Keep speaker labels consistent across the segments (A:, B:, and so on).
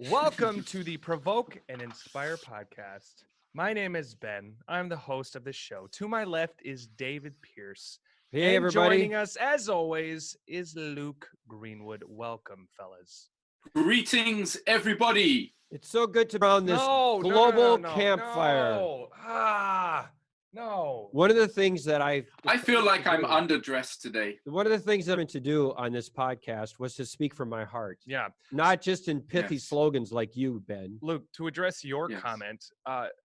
A: Welcome to the Provoke and Inspire podcast. My name is Ben. I'm the host of the show. To my left is David Pierce.
B: Hey,
A: and
B: everybody.
A: Joining us, as always, is Luke Greenwood. Welcome, fellas.
C: Greetings, everybody.
B: It's so good to be on this global campfire.
A: No.
B: One of the things that
C: I feel like I'm underdressed today.
B: One of the things I'm meant to do on this podcast was to speak from my heart.
A: Yeah.
B: Not just in pithy slogans like you, Ben.
A: Luke, to address your comment,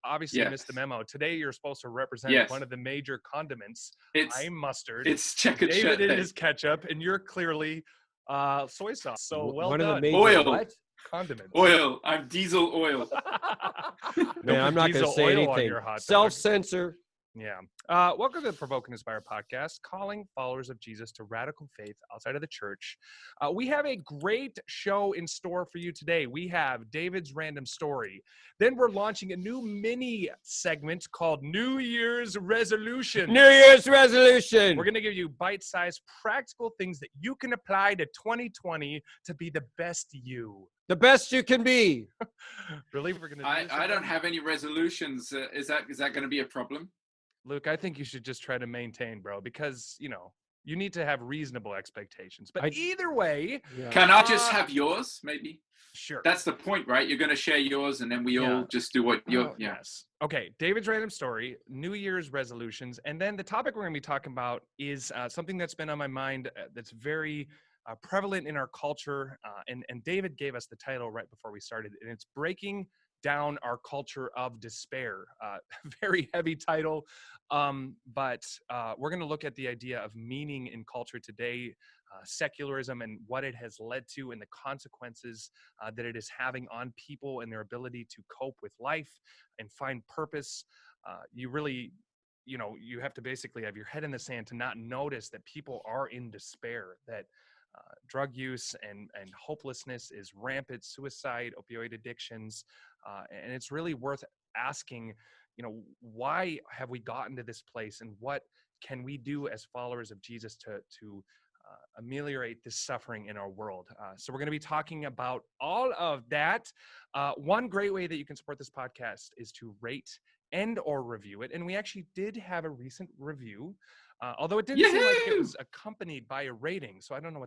A: obviously you missed the memo. Today you're supposed to represent one of the major condiments. I'm mustard.
C: It's checkered
A: David
C: shirt
A: is ketchup, and you're clearly soy sauce. So well
B: one
A: done.
B: Of the major
C: oil.
A: Condiments.
C: Oil. I'm diesel oil.
B: Man, I'm not going to say anything. Self-censor.
A: Yeah. Welcome to the Provoke and Inspire podcast, calling followers of Jesus to radical faith outside of the church. We have a great show in store for you today. We have David's random story. Then we're launching a new mini segment called New Year's Resolution.
B: New Year's Resolution.
A: We're going to give you bite-sized practical things that you can apply to 2020 to be the best you.
B: The best you can be.
A: Really? We're going to
C: I don't have any resolutions. Is that going to be a problem?
A: Luke, I think you should just try to maintain, bro, because, you need to have reasonable expectations. But either way...
B: Yeah.
C: Can I just have yours, maybe?
A: Sure.
C: That's the point, right? You're going to share yours, and then we all just do what you're...
A: Yes. Okay, David's random story, New Year's resolutions, and then the topic we're going to be talking about is something that's been on my mind that's very prevalent in our culture, and David gave us the title right before we started, and it's Breaking Down Our Culture of Despair. Very heavy title, but we're going to look at the idea of meaning in culture today, secularism and what it has led to and the consequences that it is having on people and their ability to cope with life and find purpose. You really, you have to basically have your head in the sand to not notice that people are in despair, that drug use and hopelessness is rampant, suicide, opioid addictions, and it's really worth asking, why have we gotten to this place, and what can we do as followers of Jesus to ameliorate this suffering in our world? So we're going to be talking about all of that. One great way that you can support this podcast is to rate and or review it, and we actually did have a recent review. Although it didn't seem like it was accompanied by a rating, so I don't know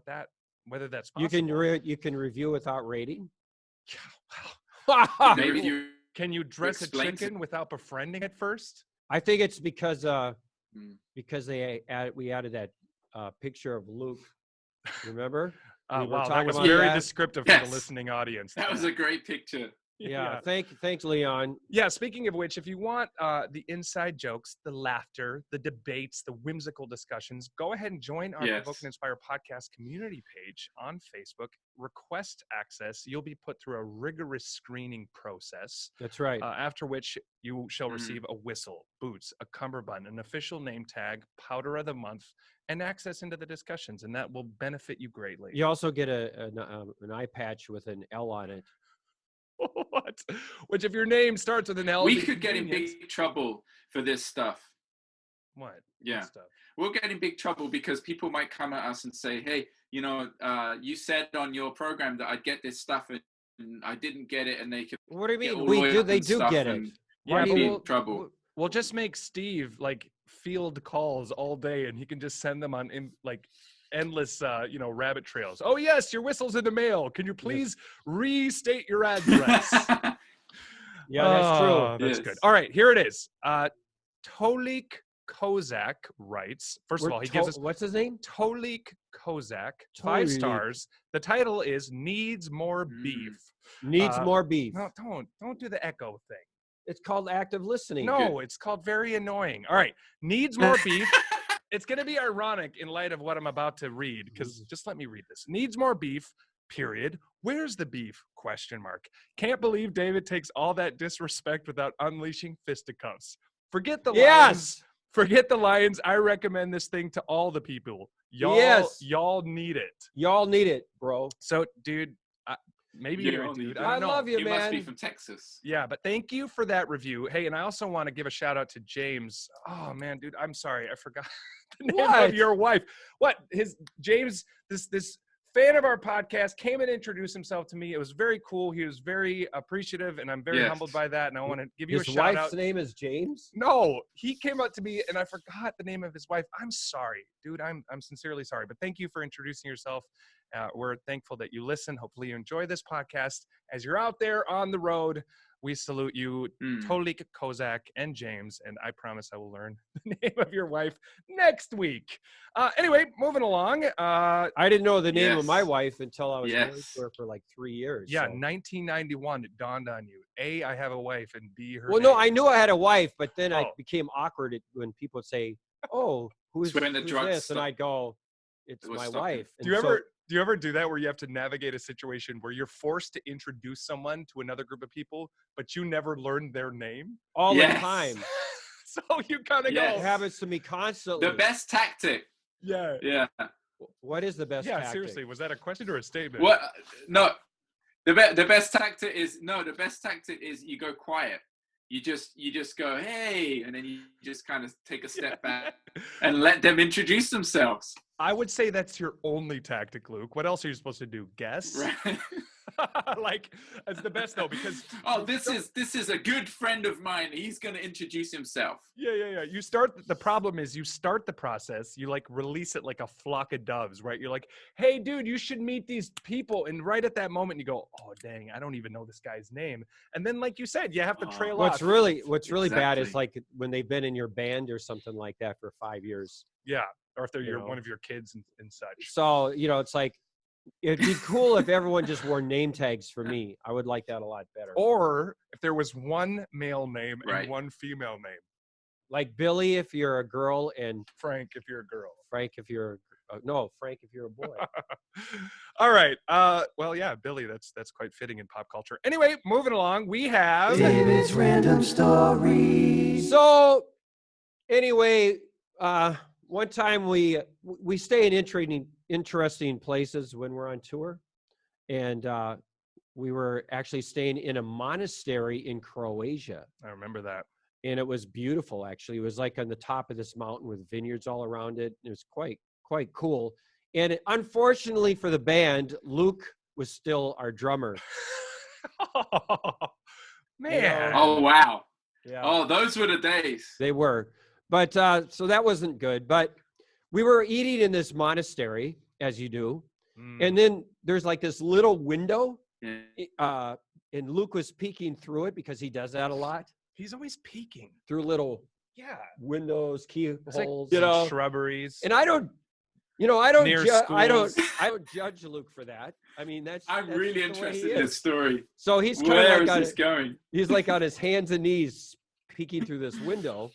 A: whether that's possible.
B: You can review without rating.
C: Maybe
A: Can you dress a chicken without befriending it first?
B: I think it's because we added that picture of Luke. Remember?
A: Wow, that was very descriptive for the listening audience.
C: That was a great picture.
B: Yeah. Thanks, Leon.
A: Yeah, speaking of which, if you want the inside jokes, the laughter, the debates, the whimsical discussions, go ahead and join our Provoke and Inspire podcast community page on Facebook. Request access. You'll be put through a rigorous screening process.
B: That's right.
A: After which you shall receive a whistle, boots, a cummerbund, an official name tag, powder of the month, and access into the discussions, and that will benefit you greatly.
B: You also get an eye patch with an L on it.
A: What? Which, if your name starts with an L,
C: we could get in big trouble for this stuff.
A: What?
C: Yeah.
A: What stuff?
C: We'll get in big trouble because people might come at us and say, hey, you said on your program that I'd get this stuff and I didn't get it, and they could...
B: What do you mean? They do get it.
A: Yeah,
C: but in trouble.
A: We'll just make Steve field calls all day, and he can just send them on endless rabbit trails. Oh yes, your whistle's in the mail. Can you please restate your address?
B: Yeah, that's true.
A: That's good. All right, here it is. Tolik Kozak writes, first of all, he gives us...
B: What's his name?
A: Tolik Kozak, 5 stars. The title is Needs More Beef.
B: Needs more beef.
A: No, don't do the echo thing.
B: It's called active listening.
A: No, it's called very annoying. All right, needs more beef. It's going to be ironic in light of what I'm about to read, because just let me read this. Needs more beef, period. Where's the beef? ? Can't believe David takes all that disrespect without unleashing fisticuffs. Forget the lions. Forget the lions. I recommend this thing to all the people. Y'all need it.
B: Y'all need it, bro.
A: So, dude, maybe you're a dude. I
B: love you, man.
C: You must be from Texas.
A: Yeah, but thank you for that review. Hey, and I also want to give a shout out to James. Oh man, dude, I'm sorry, I forgot the name of your wife. What? James, this fan of our podcast, came and introduced himself to me. It was very cool. He was very appreciative, and I'm very humbled by that. And I want to give you a shout out.
B: His wife's name is James?
A: No, he came up to me, and I forgot the name of his wife. I'm sorry, dude. I'm sincerely sorry. But thank you for introducing yourself. We're thankful that you listen. Hopefully you enjoy this podcast. As you're out there on the road, we salute you, Tolik, Kozak, and James, and I promise I will learn the name of your wife next week. Anyway, moving along.
B: I didn't know the name of my wife until I was married to her for like 3 years.
A: Yeah, 1991, it dawned on you. A, I have a wife, and B, her
B: Well,
A: name.
B: no, I knew I had a wife, but then I became awkward when people say, oh, who's this? And I'd go, it's my wife.
A: Do you ever do that where you have to navigate a situation where you're forced to introduce someone to another group of people, but you never learn their name?
B: All the time.
A: So you kind of go.
B: It happens to me constantly.
C: The best tactic.
A: Yeah.
C: Yeah.
B: What is the best tactic?
A: Yeah, seriously. Was that a question or a statement?
C: What? No. The best tactic is you go quiet. You just go, hey, and then you just kind of take a step back and let them introduce themselves.
A: I would say that's your only tactic, Luke. What else are you supposed to do? Guess?
C: Right.
A: Like, it's the best though, because
C: this is a good friend of mine. He's gonna introduce himself.
A: Yeah. The problem is you start the process, you like release it like a flock of doves, right? You're like, hey dude, you should meet these people. And right at that moment you go, oh dang, I don't even know this guy's name. And then like you said, you have to trail off.
B: What's really bad is like when they've been in your band or something like that for 5 years.
A: Yeah. Or if they're one of your kids and such.
B: So, it's like, it'd be cool if everyone just wore name tags for me. I would like that a lot better.
A: Or if there was one male name and one female name.
B: Like Billy if you're a girl and
A: Frank if you're a girl.
B: Frank if you're a boy.
A: All right. Well, yeah, Billy, that's quite fitting in pop culture. Anyway, moving along, we have
D: David's Random Stories.
B: So, anyway, one time we stay in interesting places when we're on tour, and we were actually staying in a monastery in Croatia.
A: I remember that,
B: and it was beautiful. Actually, it was like on the top of this mountain with vineyards all around it. It was quite cool. And unfortunately for the band, Luke was still our drummer.
A: Oh, man!
C: Oh wow!
B: Yeah.
C: Oh, those were the days.
B: They were. But so that wasn't good. But we were eating in this monastery, as you do. And then there's like this little window. And Luke was peeking through it because he does that a lot.
A: He's always peeking.
B: Through little windows, keyholes.
A: Like, shrubberies.
B: And I don't judge Luke for that. I mean, that's
C: really interested in this story.
B: So he's kind
C: Where
B: of like
C: is this going?
B: He's like on his hands and knees peeking through this window.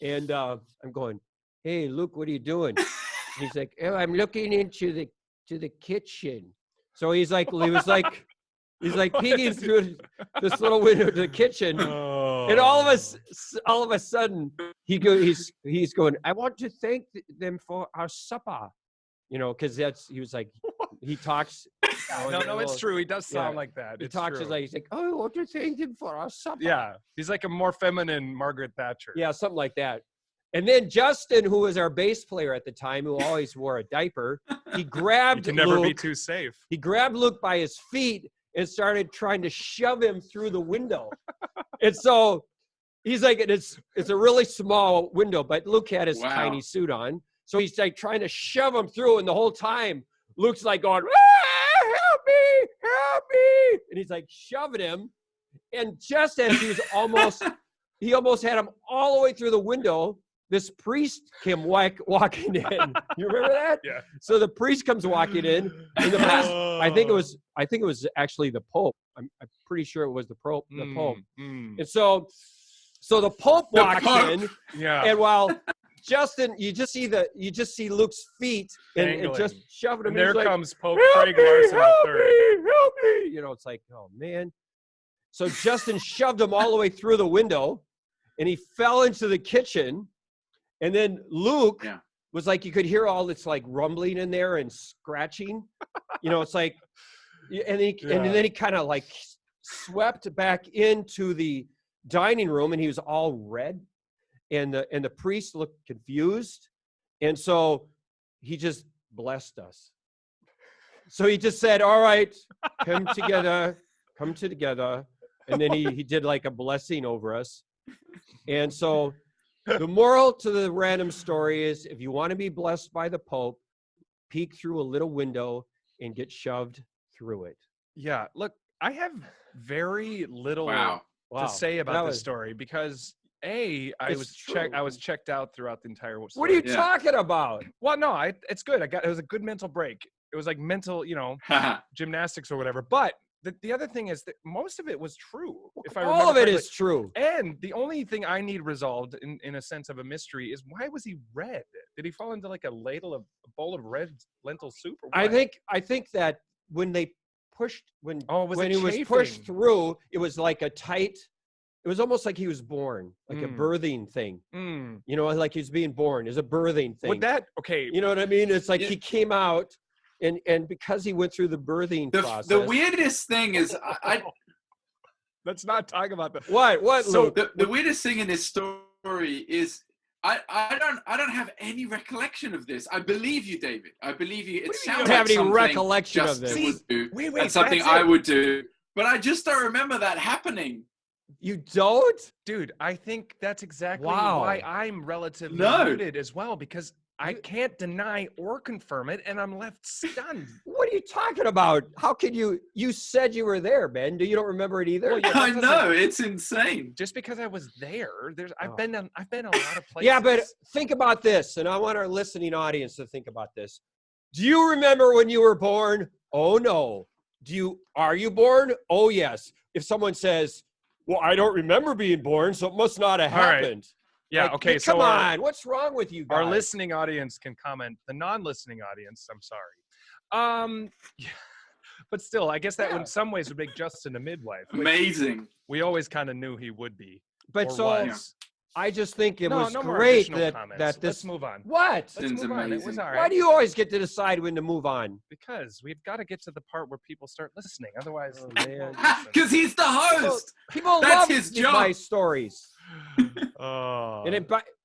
B: And I'm going, hey, Luke, what are you doing? And he's like, oh, I'm looking into the kitchen. So he's peeking through this little window to the kitchen. Oh. And all of a sudden, he's going, I want to thank them for our supper. Because he was like, he talks.
A: No, it's true. He does sound like that.
B: He talks true. He's like, oh, I want to thank them for our supper.
A: Yeah, he's like a more feminine Margaret Thatcher.
B: Yeah, something like that. And then Justin, who was our bass player at the time, who always wore a diaper, he grabbed
A: Luke. You can never be too safe.
B: He grabbed Luke by his feet and started trying to shove him through the window. And so he's like, it's a really small window, but Luke had his tiny suit on. So he's like trying to shove him through, and the whole time Luke's like going, help me. And he's like shoving him. And just as he almost had him all the way through the window, this priest came walking in. You remember that?
A: Yeah.
B: So the priest comes walking in. And I think it was actually the Pope. I'm pretty sure it was the Pope. And so the Pope walks in.
A: Yeah.
B: And while Justin, you just see Luke's feet and just shoving him.
A: And there comes Pope Craig Larson III.
B: Help me! It's like, oh man. So Justin shoved him all the way through the window, and he fell into the kitchen. And then Luke was like, you could hear all this like rumbling in there and scratching. It's like, and then he kind of like swept back into the dining room, and he was all red. And the priest looked confused. And so he just blessed us. So he just said, all right, come together. And then he did like a blessing over us. And so the moral to the random story is, if you want to be blessed by the Pope, peek through a little window and get shoved through it.
A: Yeah, look, I have very little
C: Wow.
A: to say about
B: That
A: this
B: was-
A: story because I
B: It's
A: was
B: true.
A: checked out throughout the entire story.
B: What are you
C: Yeah.
B: talking about?
A: Well, no, it's good. It was a good mental break. It was like mental, gymnastics or whatever. But the other thing is that most of it was true. If I remember
B: All of it
A: correctly.
B: is true.
A: And the only thing I need resolved in a sense of a mystery is, why was he red? Did he fall into like a bowl of red lentil soup? Or what?
B: I think that when they pushed, when
A: Was
B: he
A: it
B: was pushed
A: chafing?
B: through, it was like a tight, it was almost like he was born, like a birthing thing.
A: Mm.
B: You know, like he's being born is a birthing thing.
A: Would that, okay.
B: You know what I mean? It's like
C: Yeah.
B: he came out, and because he went through the birthing process.
C: The weirdest thing is,
A: Let's not talk about that.
B: What?
A: So
B: Luke?
C: the weirdest thing in this story is I don't have any recollection of this. I believe you, David. I believe you. It
A: What do you mean
C: sounds
A: you
B: don't
C: like
B: have any
C: something
B: recollection of
C: Justin
B: this?
C: would do.
A: Wait,
C: That's something
A: that's
C: I
A: it.
C: would do. But I just don't remember that happening.
B: You don't?
A: Dude, I think that's exactly
B: Wow.
A: why I'm relatively
C: No.
A: muted as well, because I can't deny or confirm it, and I'm left stunned.
B: What are you talking about? How could you? You said you were there, Ben. You don't remember it either?
A: Well, yeah,
C: I
A: that
C: know, it's insane.
A: Just because I was there, I've
B: Oh.
A: been a lot of places.
B: Yeah, but think about this, and I want our listening audience to think about this. Do you remember when you were born? Oh no. Are you born? Oh yes. If someone says, well, I don't remember being born, so it must not have
A: All right.
B: happened.
A: yeah,
B: Like,
A: okay.
B: Come
A: So
B: on, what's wrong with you guys?
A: our listening audience can comment. The non-listening audience, I'm sorry. Yeah, but still, I guess that
B: Yeah.
A: in some ways would make Justin a midwife. Which
C: Amazing.
A: we always kind of knew he would be.
B: But
A: or
B: so
A: was.
B: I just think it was
A: no more
B: great
A: additional
B: that
A: comments.
B: that
A: Let's
B: this.
A: move on.
B: What?
A: Let's
C: Justin's
A: move on. It was
C: amazing.
A: all right.
B: Why do you always get to decide when to move on?
A: Because we've got to get to the part where people start listening. Otherwise,
B: Oh,
A: people
B: man.
A: won't listen.
C: Because he's the host.
B: People
C: That's
B: love
C: his
B: my
C: job.
B: stories,
A: Oh,
B: and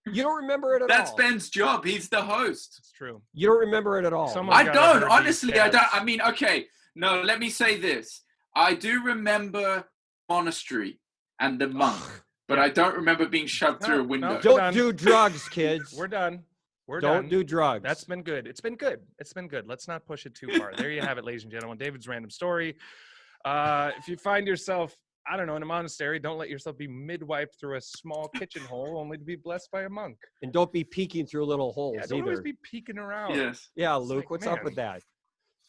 B: you don't remember it at
C: That's
B: all.
C: Ben's job. He's the host.
A: it's true.
B: You don't remember it at all.
A: Someone-
C: I
A: gotta
C: don't.
A: herd these
C: Honestly, I don't.
A: cats.
C: I mean, okay. No, let me say this. I do remember monastery and the monk, but I don't remember being shoved through a window.
A: no.
B: Don't
A: done.
B: do drugs, kids.
A: We're done. We're
B: Don't
A: done.
B: do drugs.
A: That's been good. It's been good. It's been good. Let's not push it too far. There you have it, ladies and gentlemen. David's random story. If you find yourself, I don't know, in a monastery, don't let yourself be midwiped through a small kitchen hole only to be blessed by a monk.
B: And don't be peeking through little holes
A: Yeah, don't always
B: either.
A: be peeking around.
C: Yes.
B: Yeah,
A: It's
B: Luke,
A: like,
B: what's
A: man.
B: up with that?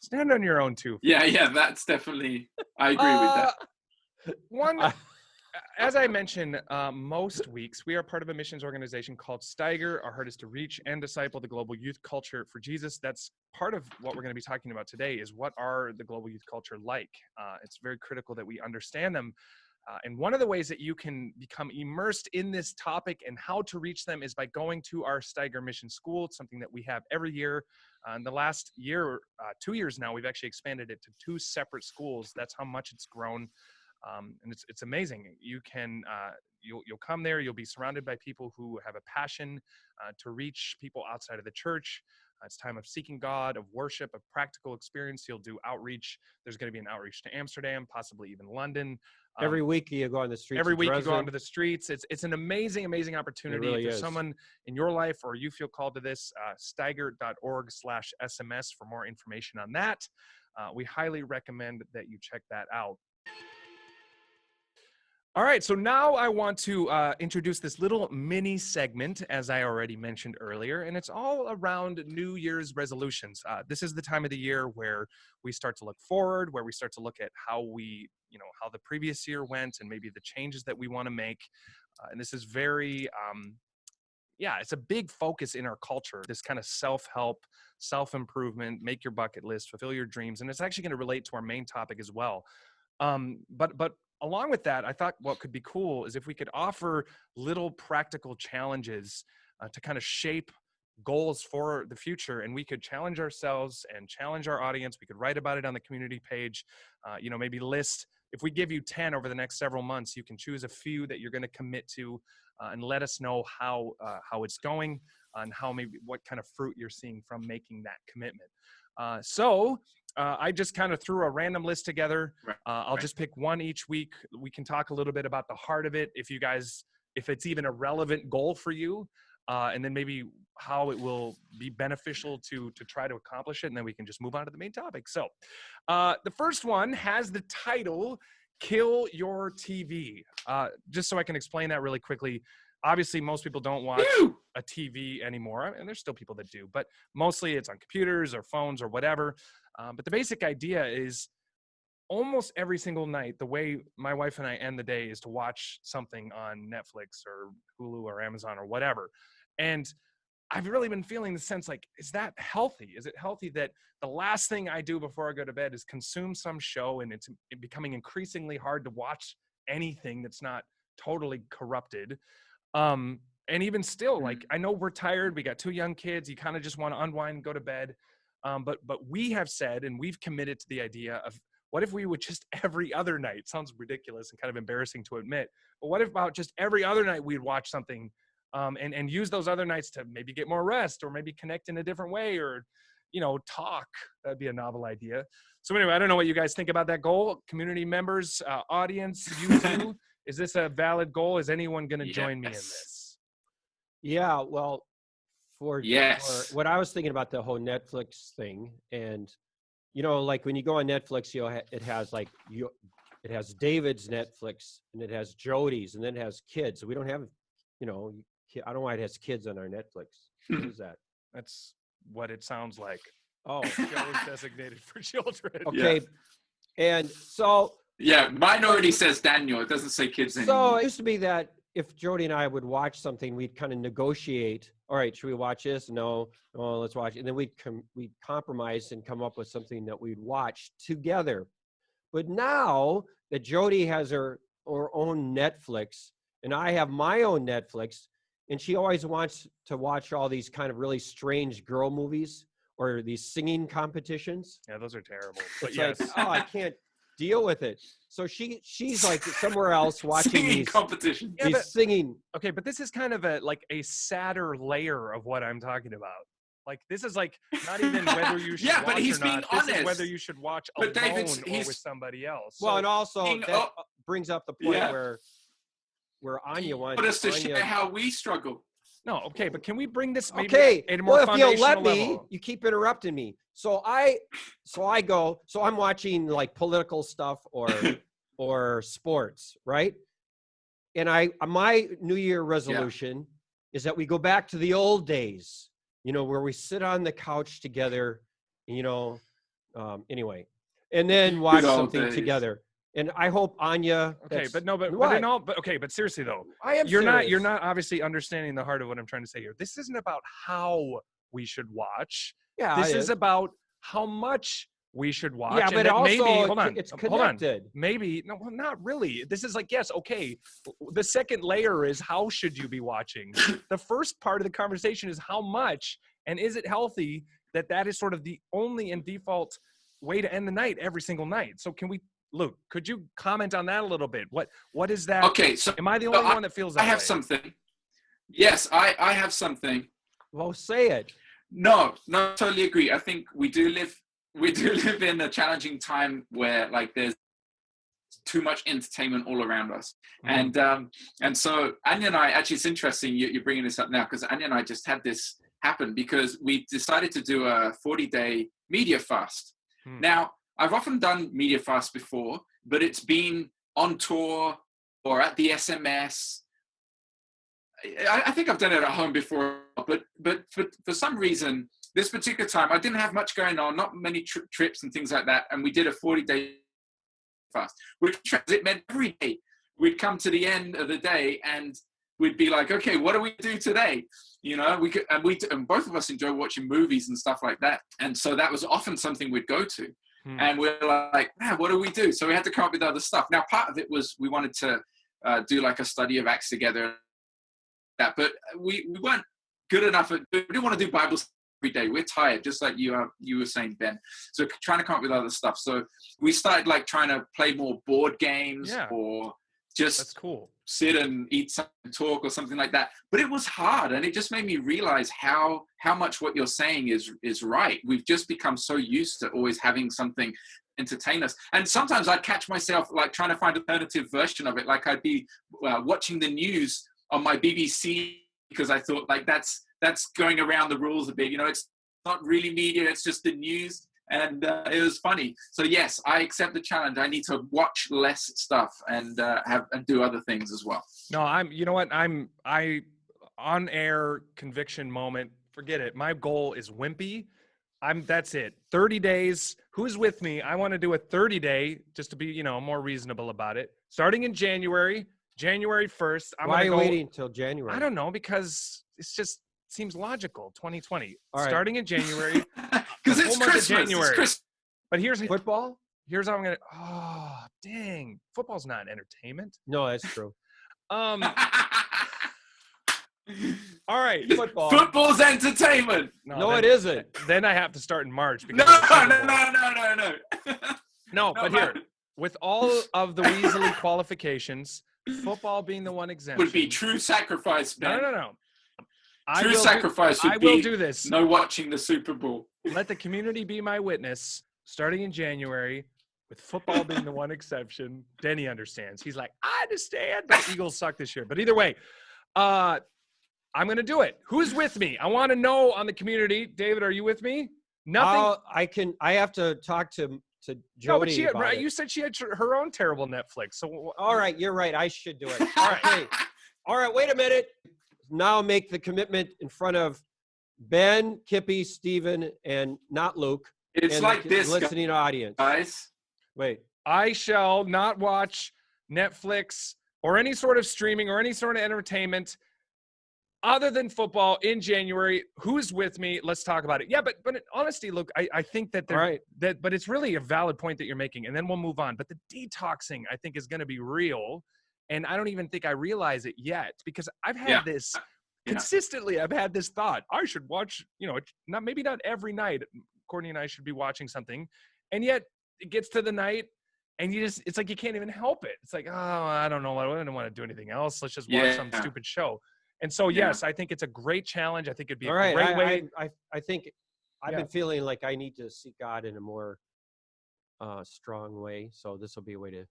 A: Stand on your own too.
C: Yeah, that's definitely, I agree with that.
A: One,
B: Uh,
A: as I mentioned, most weeks, we are part of a missions organization called Steiger. Our heart is to reach and disciple the global youth culture for Jesus. That's part of what we're going to be talking about today is what are the global youth culture like? It's very critical that we understand them. And one of the ways that you can become immersed in this topic and how to reach them is by going to our Steiger Mission School. It's something that we have every year. In the last year, 2 years now, we've actually expanded it to 2 separate schools. That's how much it's grown. And it's amazing. You can you'll come there. You'll be surrounded by people who have a passion to reach people outside of the church. It's time of seeking God, of worship, of practical experience. You'll do outreach. There's going to be an outreach to Amsterdam, possibly even London.
B: Every week you go on the streets.
A: Every
B: of
A: week you go
B: Dresden.
A: onto the streets. It's an amazing opportunity.
B: really
A: If there's
B: is.
A: someone in your life or you feel called to this, steiger.org/SMS for more information on that. We highly recommend that you check that out. All right, so now I want to introduce this little mini segment, as I already mentioned earlier, and it's all around New Year's resolutions. This is the time of the year where we start to look forward, where we start to look at how how the previous year went and maybe the changes that we want to make. And this is very, it's a big focus in our culture, this kind of self-help, self-improvement, make your bucket list, fulfill your dreams, and it's actually going to relate to our main topic as well. But along with that, I thought what could be cool is if we could offer little practical challenges to kind of shape goals for the future, and we could challenge ourselves and challenge our audience. We could write about it on the community page, maybe list, if we give you 10 over the next several months, you can choose a few that you're going to commit to and let us know how it's going and what kind of fruit you're seeing from making that commitment. So I just kind of threw a random list together. I'll
C: Right.
A: just pick one each week. We can talk a little bit about the heart of it, if it's even a relevant goal for you, and then maybe how it will be beneficial to try to accomplish it, and then we can just move on to the main topic. So the first one has the title, Kill Your TV. Just so I can explain that really quickly. Obviously, most people don't watch a TV anymore, and there's still people that do, but mostly it's on computers or phones or whatever. But the basic idea is almost every single night, the way my wife and I end the day is to watch something on Netflix or Hulu or Amazon or whatever. And I've really been feeling the sense like, is that healthy? Is it healthy that the last thing I do before I go to bed is consume some show, and it's becoming increasingly hard to watch anything that's not totally corrupted? And even still, like, I know we're tired. We got 2 young kids. You kind of just want to unwind and go to bed. But we have said, and we've committed to the idea of, what if we would just every other night, sounds ridiculous and kind of embarrassing to admit, but what if about just every other night we'd watch something, and use those other nights to maybe get more rest, or maybe connect in a different way, or, talk. That'd be a novel idea. So anyway, I don't know what you guys think about that goal. Community members, audience, you too. Is this a valid goal? Is anyone going to join me in this?
B: Yeah, well, for what I was thinking about the whole Netflix thing, and like when you go on Netflix, it has David's Netflix, and it has Jody's, and then it has kids. So we don't have, I don't know why it has kids on our Netflix. What is that?
A: That's what it sounds like.
B: Oh,
A: Shows designated for children.
B: okay. Yeah. And so.
C: Yeah, mine already says Daniel. It doesn't say kids anymore.
B: So it used to be that if Jody and I would watch something, we'd kind of negotiate. All right, should we watch this? No, let's watch it. And then we'd compromise and come up with something that we'd watch together. But now that Jody has her own Netflix, and I have my own Netflix, and she always wants to watch all these kind of really strange girl movies or these singing competitions.
A: Yeah, those are terrible. But
B: it's
A: yes.
B: like, I can't deal with it. So she's like somewhere else watching
C: singing
B: these
C: competition.
B: singing.
A: Okay, but this is kind of a sadder layer of what I'm talking about. Like, this is like not even whether you should watch
C: but he's
A: or
C: being
A: not.
C: honest.
A: This is whether you should watch alone or with somebody else.
B: Well,
A: so,
B: and also that brings up the point where Anya wants
C: us to share how we struggle.
A: No, okay, but can we bring this maybe
B: at a more foundational
A: if you'll let
B: me,
A: level?
B: You keep interrupting me. So I'm watching like political stuff or sports, right? And my New Year resolution is that we go back to the old days, where we sit on the couch together, anyway, and then watch something together. And I hope Anya.
A: Okay, but seriously though, you're not obviously understanding the heart of what I'm trying to say here. This isn't about how we should watch.
B: Yeah,
A: this is about how much we should watch.
B: Yeah, but
A: also
B: maybe it's connected.
A: Maybe no, well, not really. This is like, yes, okay. The second layer is how should you be watching. The first part of the conversation is how much, and is it healthy that is sort of the only and default way to end the night every single night. So can we? Luke, could you comment on that a little bit? What is that?
C: Okay, so
A: am I the only one that feels that
C: I have
A: way?
C: something. Yes, I have something.
B: Well, say it.
C: No, totally agree. I think we do live in a challenging time where like there's too much entertainment all around us. Mm-hmm. And so Anya and I, actually it's interesting you're bringing this up now, because Anya and I just had this happen because we decided to do a 40-day media fast. Now, I've often done media fast before, but it's been on tour or at the SMS. I think I've done it at home before, but for some reason, this particular time, I didn't have much going on, not many trips and things like that, and we did a 40-day fast, which it meant every day we'd come to the end of the day and we'd be like, okay, what do we do today? And both of us enjoy watching movies and stuff like that, and so that was often something we'd go to. And we're like, man, what do we do? So we had to come up with other stuff. Now, part of it was we wanted to do like a study of Acts together, but we weren't good enough. We didn't want to do Bible every day. We're tired, just like you were saying, Ben. So trying to come up with other stuff. So we started like trying to play more board games or just
A: That's cool.
C: sit and eat something, talk or something like that. But it was hard, and it just made me realize how much what you're saying is right. We've just become so used to always having something entertain us, and sometimes I'd catch myself like trying to find an alternative version of it. Like I'd be watching the news on my BBC because I thought like that's going around the rules a bit. You know, it's not really media; it's just the news. And it was funny. So yes, I accept the challenge. I need to watch less stuff and do other things as well.
A: No, you know what? I on air conviction moment. Forget it. My goal is wimpy. That's it. 30 days. Who's with me? I want to do a 30-day just to be, you know, more reasonable about it. Starting in January 1st.
B: Why are you waiting until January?
A: I don't know, because it's just seems logical. 2020.
B: All right.
A: Starting in January.
C: Because it's Christmas.
A: January.
C: It's Christmas.
A: But here's
B: Football?
A: Here's how I'm gonna. Oh, dang! Football's not entertainment.
B: No, that's true.
A: All right.
B: Football.
C: Football's entertainment.
B: No, it isn't.
A: Then I have to start in March.
C: No.
A: No, but here, with all of the Weasley qualifications, football being the one exemption
C: Would be true sacrifice, Ben.
A: No.
C: True sacrifice would be.
A: I will do this.
C: No watching the Super Bowl.
A: Let the community be my witness. Starting in January, with football being the one exception, Denny understands. He's like, I understand, but Eagles suck this year. But either way, I'm going to do it. Who's with me? I want to know on the community. David, are you with me? Nothing.
B: I have to talk to Jody.
A: No, but
B: about it.
A: you said she had her own terrible Netflix. So
B: all right, you're right. I should do it. All right. Hey. All right, wait a minute. Now make the commitment in front of Ben, Kippy, Steven, and not Luke.
C: It's
B: and
C: like
B: the
C: this,
B: listening audience.
C: guys.
B: Wait.
A: I shall not watch Netflix or any sort of streaming or any sort of entertainment other than football in January. Who's with me? Let's talk about it. Yeah, but in honesty, Luke, I think that but it's really a valid point that you're making, and then we'll move on. But the detoxing, I think, is going to be real, and I don't even think I realize it yet, because I've had this consistently. I've had this thought, I should watch, maybe not every night. Courtney and I should be watching something, and yet it gets to the night and it's like you can't even help it. It's like, oh, I don't know, I don't want to do anything else. Let's just watch some stupid show. And so, yes, I think it's a great challenge. I think it'd be a great way.
B: I think I've been feeling like I need to seek God in a more strong way. So this will be a way to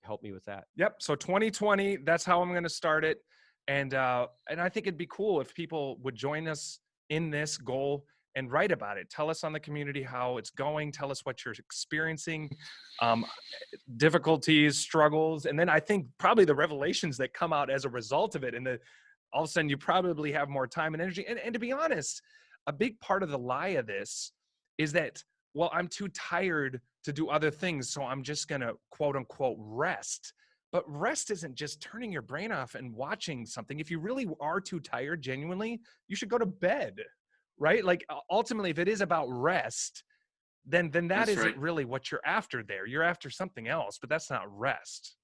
B: help me with that.
A: Yep. So 2020, that's how I'm going to start it. And I think it'd be cool if people would join us in this goal and write about it. Tell us on the community how it's going. Tell us what you're experiencing, difficulties, struggles. And then I think probably the revelations that come out as a result of it. And all of a sudden you probably have more time and energy. And to be honest, a big part of the lie of this is that, well, I'm too tired to do other things, so I'm just going to quote unquote rest. But rest isn't just turning your brain off and watching something. If you really are too tired, genuinely, you should go to bed, right? Like ultimately, if it is about rest, then that isn't really what you're after there. You're after something else, but that's not rest.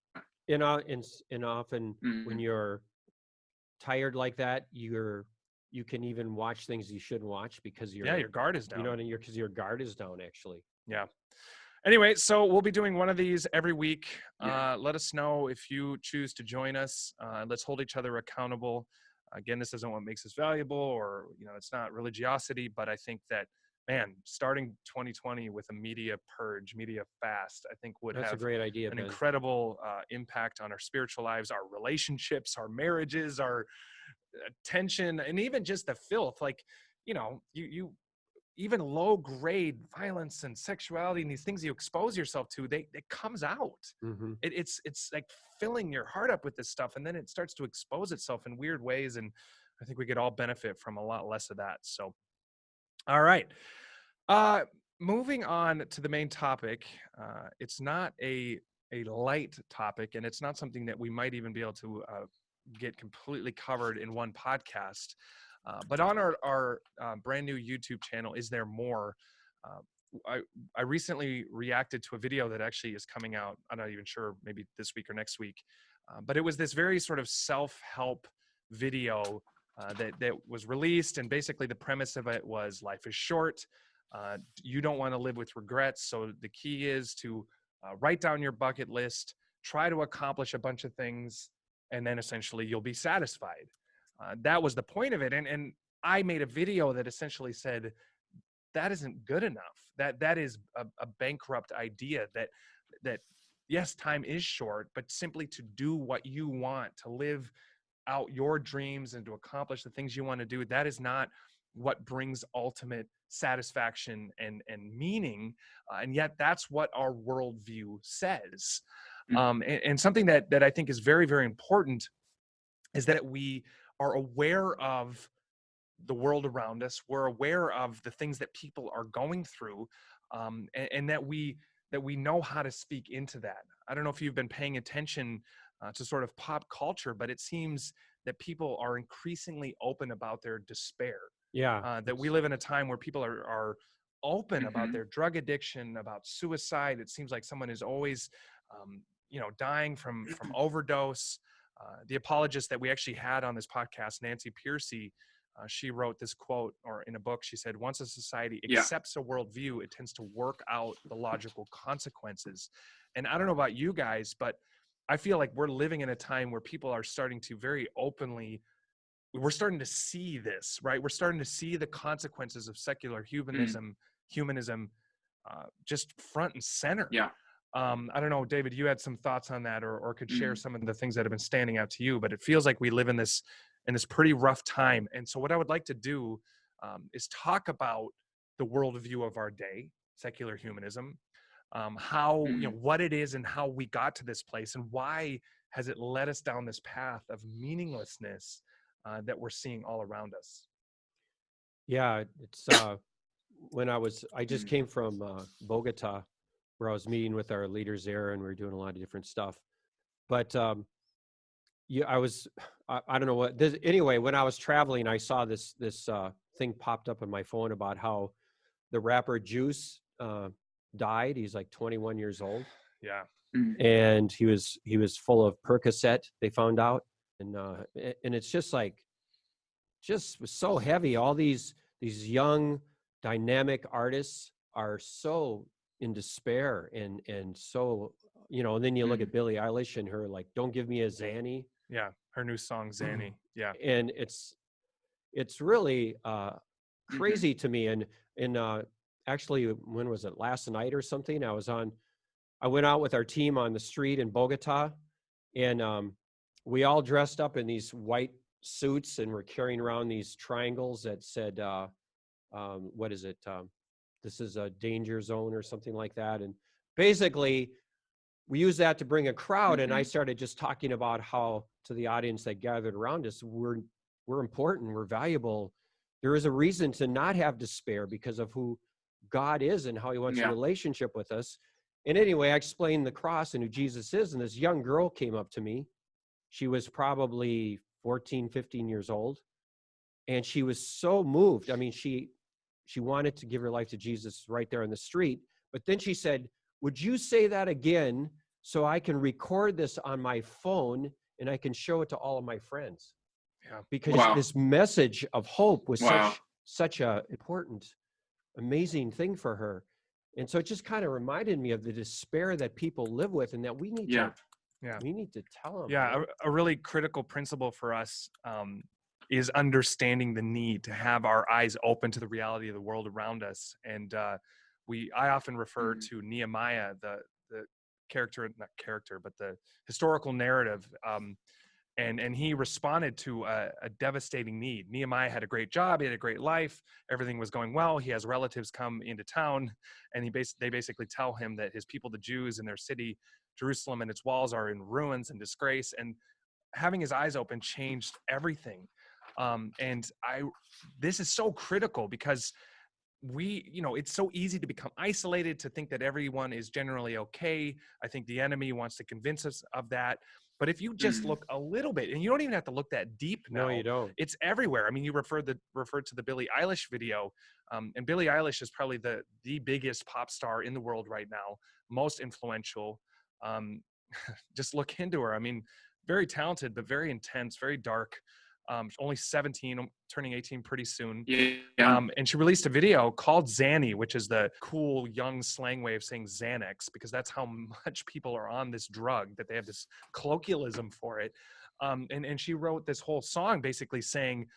B: And often when you're tired like that, you can even watch things you shouldn't watch because your
A: guard is down.
B: You know what I mean? Because your guard is down, actually.
A: Yeah. Anyway, so we'll be doing one of these every week. Let us know if you choose to join us. Let's hold each other accountable. Again, this isn't what makes us valuable, or it's not religiosity, but I think that, man, starting 2020 with a media purge, media fast, I think would have
B: a great idea,
A: an incredible impact on our spiritual lives, our relationships, our marriages, our tension, and even just the filth. Like, you even low grade violence and sexuality and these things you expose yourself to, it comes out. Mm-hmm. It's like filling your heart up with this stuff, and then it starts to expose itself in weird ways. And I think we could all benefit from a lot less of that. So, all right. Moving on to the main topic. It's not a light topic, and it's not something that we might even be able to get completely covered in one podcast. But on our brand new YouTube channel, Is There More? I recently reacted to a video that actually is coming out. I'm not even sure, maybe this week or next week. But it was this very sort of self-help video that was released. And basically the premise of it was life is short. You don't want to live with regrets. So the key is to write down your bucket list, try to accomplish a bunch of things, and then essentially you'll be satisfied. That was the point of it. And I made a video that essentially said, that isn't good enough. That is a bankrupt idea, that yes, time is short, but simply to do what you want, to live out your dreams and to accomplish the things you want to do, that is not what brings ultimate satisfaction and meaning. And yet that's what our worldview says. And something that I think is very, very important is that we are aware of the world around us. We're aware of the things that people are going through, and that we know how to speak into that. I don't know if you've been paying attention to sort of pop culture, but it seems that people are increasingly open about their despair.
B: Yeah.
A: That we live in a time where people are open about their drug addiction, about suicide. It seems like someone is always, dying from overdose. The apologist that we actually had on this podcast, Nancy Piercy, she wrote this quote, or in a book, she said, once a society accepts a worldview, it tends to work out the logical consequences. And I don't know about you guys, but I feel like we're living in a time where people are starting to very openly, we're starting to see this, right? We're starting to see the consequences of secular humanism, just front and center.
C: Yeah.
A: I don't know, David, you had some thoughts on that, or could share some of the things that have been standing out to you, but it feels like we live in this pretty rough time. And so what I would like to do is talk about the worldview of our day, secular humanism, how, what it is and how we got to this place, and why has it led us down this path of meaninglessness that we're seeing all around us.
B: Yeah, it's when I just came from Bogota, where I was meeting with our leaders there, and we were doing a lot of different stuff. But I don't know what this, anyway, when I was traveling, I saw this thing popped up on my phone about how the rapper Juice died. He's like 21 years old.
A: Yeah.
B: And he was full of Percocet, they found out. And it's just was so heavy. All these young dynamic artists are so in despair and so, and then you look at Billie Eilish and her, like, don't give me a Xanny.
A: Yeah. Her new song, Xanny. Yeah.
B: And it's really crazy to me. And actually, when was it, last night or something, I went out with our team on the street in Bogota, and we all dressed up in these white suits, and we're carrying around these triangles that said, what is it? This is a danger zone or something like that. And basically, we use that to bring a crowd. And I started just talking about how, to the audience that gathered around us, we're important, we're valuable. There is a reason to not have despair because of who God is and how he wants a relationship with us. And anyway, I explained the cross and who Jesus is. And this young girl came up to me. She was probably 14, 15 years old. And she was so moved. I mean, she wanted to give her life to Jesus right there on the street. But then she said, would you say that again so I can record this on my phone and I can show it to all of my friends? Yeah. Because this message of hope was such a important, amazing thing for her. And so it just kind of reminded me of the despair that people live with, and that we need to tell them.
A: Yeah, a really critical principle for us is understanding the need to have our eyes open to the reality of the world around us. And I often refer to Nehemiah, the historical narrative. And he responded to a devastating need. Nehemiah had a great job. He had a great life. Everything was going well. He has relatives come into town, and they basically tell him that his people, the Jews, in their city, Jerusalem, and its walls are in ruins and disgrace. And having his eyes open changed everything. This is so critical because it's so easy to become isolated, to think that everyone is generally okay. I think the enemy wants to convince us of that. But if you just look a little bit, and you don't even have to look that deep now.
B: No, you don't.
A: It's everywhere. I mean, you referred to the Billie Eilish video, and Billie Eilish is probably the biggest pop star in the world right now, most influential. Just look into her. I mean, very talented, but very intense, very dark. only 17, turning 18 pretty soon.
C: Yeah.
A: And she released a video called Xanny, which is the cool young slang way of saying Xanax, because that's how much people are on this drug, that they have this colloquialism for it. And she wrote this whole song basically saying,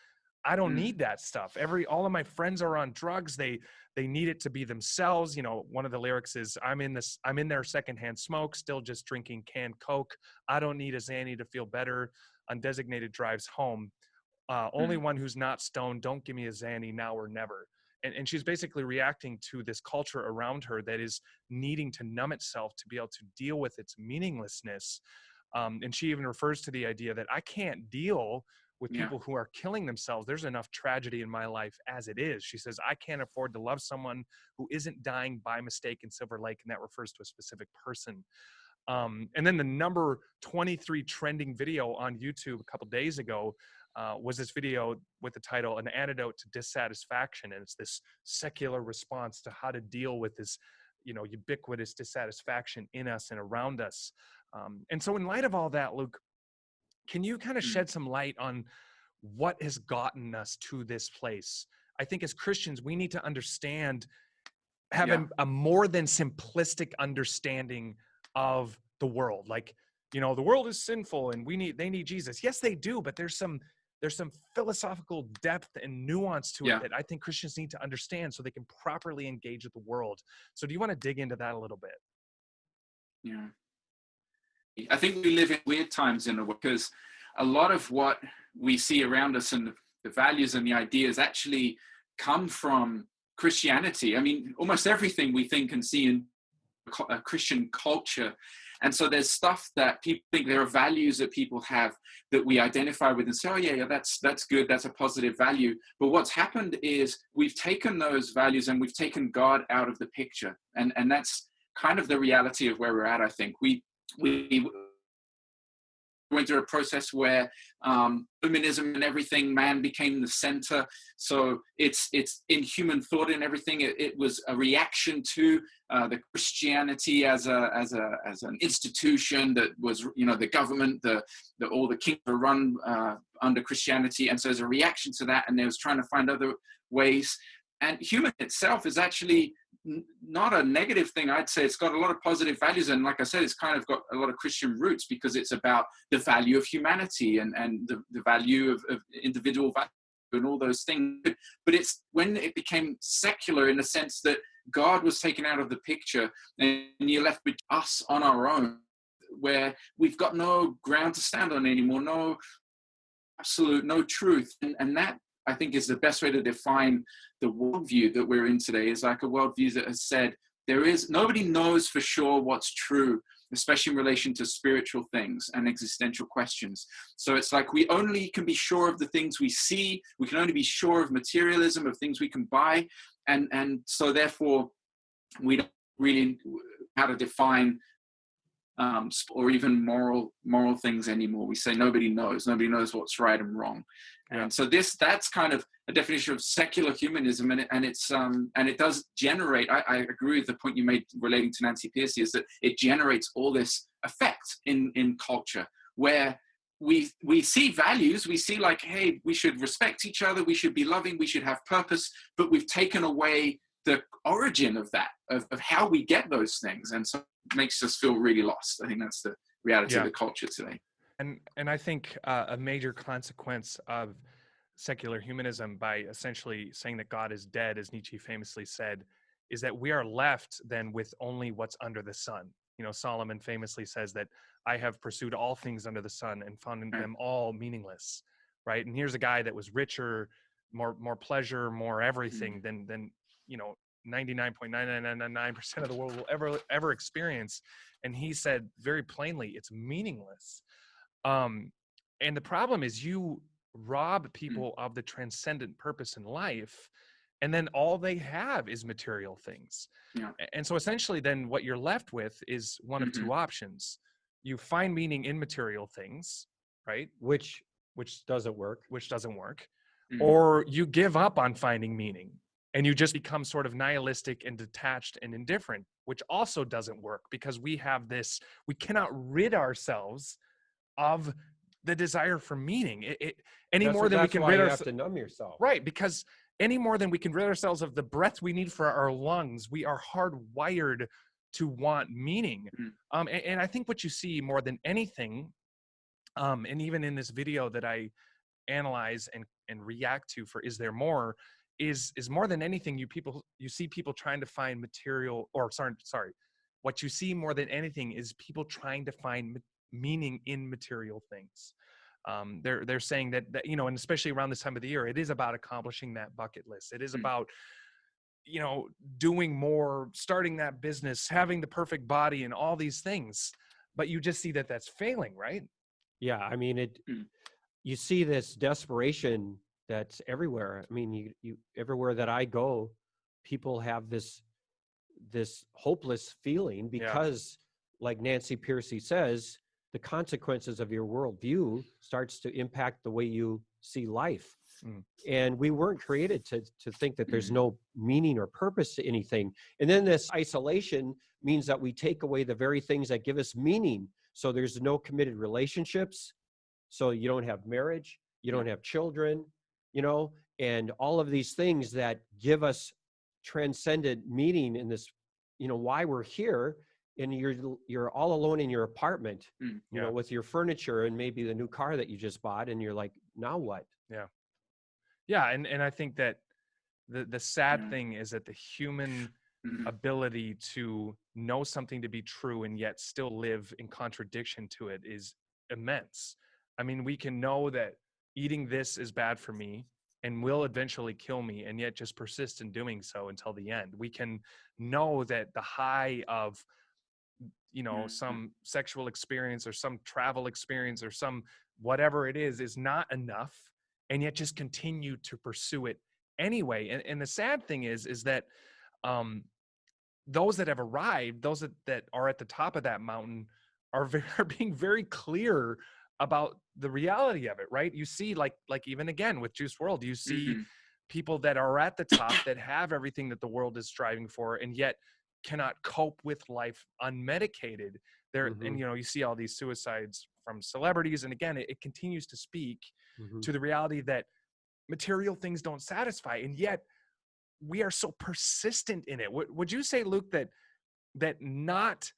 A: I don't need that stuff. All of my friends are on drugs. They need it to be themselves. You know, one of the lyrics is, I'm in their secondhand smoke, still just drinking canned Coke. I don't need a Xanny to feel better. Undesignated drives home. Only one who's not stoned. Don't give me a Xanny now or never. And she's basically reacting to this culture around her that is needing to numb itself to be able to deal with its meaninglessness. And she even refers to the idea that I can't deal with people who are killing themselves. There's enough tragedy in my life as it is. She says, I can't afford to love someone who isn't dying by mistake in Silver Lake. And that refers to a specific person. And then the number 23 trending video on YouTube a couple days ago was this video with the title, An Antidote to Dissatisfaction. And it's this secular response to how to deal with this, ubiquitous dissatisfaction in us and around us. And so in light of all that, Luke, can you kind of shed some light on what has gotten us to this place? I think as Christians, we need to understand, having a more than simplistic understanding of the world. Like, the world is sinful and they need Jesus. Yes, they do, but there's some philosophical depth and nuance to it that I think Christians need to understand so they can properly engage with the world. So do you want to dig into that a little bit?
C: Yeah. I think we live in weird times in a way, because a lot of what we see around us and the values and the ideas actually come from Christianity. I mean, almost everything we think and see in a Christian culture. And so there's stuff that people think, there are values that people have that we identify with and say, oh yeah, that's good, that's a positive value. But what's happened is we've taken those values and we've taken God out of the picture. And that's kind of the reality of where we're at, I think. We went through a process where humanism and everything, man became the center. So it's in human thought and everything. It was a reaction to the Christianity as an institution that was, the government, all the kings were run under Christianity. And so as a reaction to that, and they was trying to find other ways. And human itself is actually not a negative thing. I'd say it's got a lot of positive values. And like I said, it's kind of got a lot of Christian roots, because it's about the value of humanity and the value of individual value and all those things. But it's when it became secular, in the sense that God was taken out of the picture and you're left with us on our own, where we've got no ground to stand on anymore, no truth. And that, I think, is the best way to define the worldview that we're in today. Is like a worldview that has said nobody knows for sure what's true, especially in relation to spiritual things and existential questions. So it's like we only can be sure of the things we see. We can only be sure of materialism, of things we can buy. And so therefore we don't really know how to define or even moral things anymore. We say nobody knows what's right and wrong. And so that's kind of a definition of secular humanism, and it does generate. I agree with the point you made relating to Nancy Pearcey, is that it generates all this effect in culture where we see values, we see like, hey, we should respect each other, we should be loving, we should have purpose, but we've taken away the origin of that, of how we get those things, and so it makes us feel really lost. I think that's the reality of the culture today.
A: And I think a major consequence of secular humanism, by essentially saying that God is dead, as Nietzsche famously said, is that we are left then with only what's under the sun. Solomon famously says that I have pursued all things under the sun and found them all meaningless, right? And here's a guy that was richer, more pleasure, more everything than 99.9999% of the world will ever experience. And he said very plainly, it's meaningless. And the problem is you rob people of the transcendent purpose in life, and then all they have is material things. And so essentially then what you're left with is one of two options. You find meaning in material things, right? Which doesn't work. Or you give up on finding meaning and you just become sort of nihilistic and detached and indifferent, which also doesn't work, because we cannot rid ourselves of the desire for meaning. Any
B: That's
A: more
B: what-
A: than we
B: that's
A: can
B: why
A: rid
B: you
A: ourselves.
B: have to numb yourself.
A: Right, because any more than we can rid ourselves of the breath we need for our lungs, we are hardwired to want meaning. And I think what you see more than anything, and even in this video that I analyze and react to for Is There More, is more than anything, you see people trying to find material, or sorry, what you see more than anything is people trying to find meaning in material things. They're saying that, you know, and especially around this time of the year, it is about accomplishing that bucket list. It is about, you know, doing more, starting that business, having the perfect body, and all these things. But you just see that that's failing, right?
B: Yeah, I mean, you see this desperation that's everywhere. I mean, you everywhere that I go, people have this hopeless feeling because, like Nancy Pearcey says, the consequences of your worldview starts to impact the way you see life. And we weren't created to think that there's no meaning or purpose to anything. And then this isolation means that we take away the very things that give us meaning. So there's no committed relationships. So you don't have marriage, you don't have children, you know, and all of these things that give us transcendent meaning in this, you know, why we're here. And you're all alone in your apartment, you know, with your furniture and maybe the new car that you just bought, and you're like, now what?
A: Yeah, and I think that the sad thing is that the human ability to know something to be true and yet still live in contradiction to it is immense. I mean, we can know that eating this is bad for me and will eventually kill me, and yet just persist in doing so until the end. We can know that the high of, you know, some sexual experience or some travel experience or some whatever it is not enough, and yet just continue to pursue it anyway. And the sad thing is that those that have arrived, those that are at the top of that mountain are being very clear about the reality of it, right? You see, like even again with Juice WRLD, you see people that are at the top that have everything that the world is striving for, and yet cannot cope with life unmedicated. And you know, you see all these suicides from celebrities, and again, it continues to speak to the reality that material things don't satisfy, and yet we are so persistent in it. Would you say, Luke, that not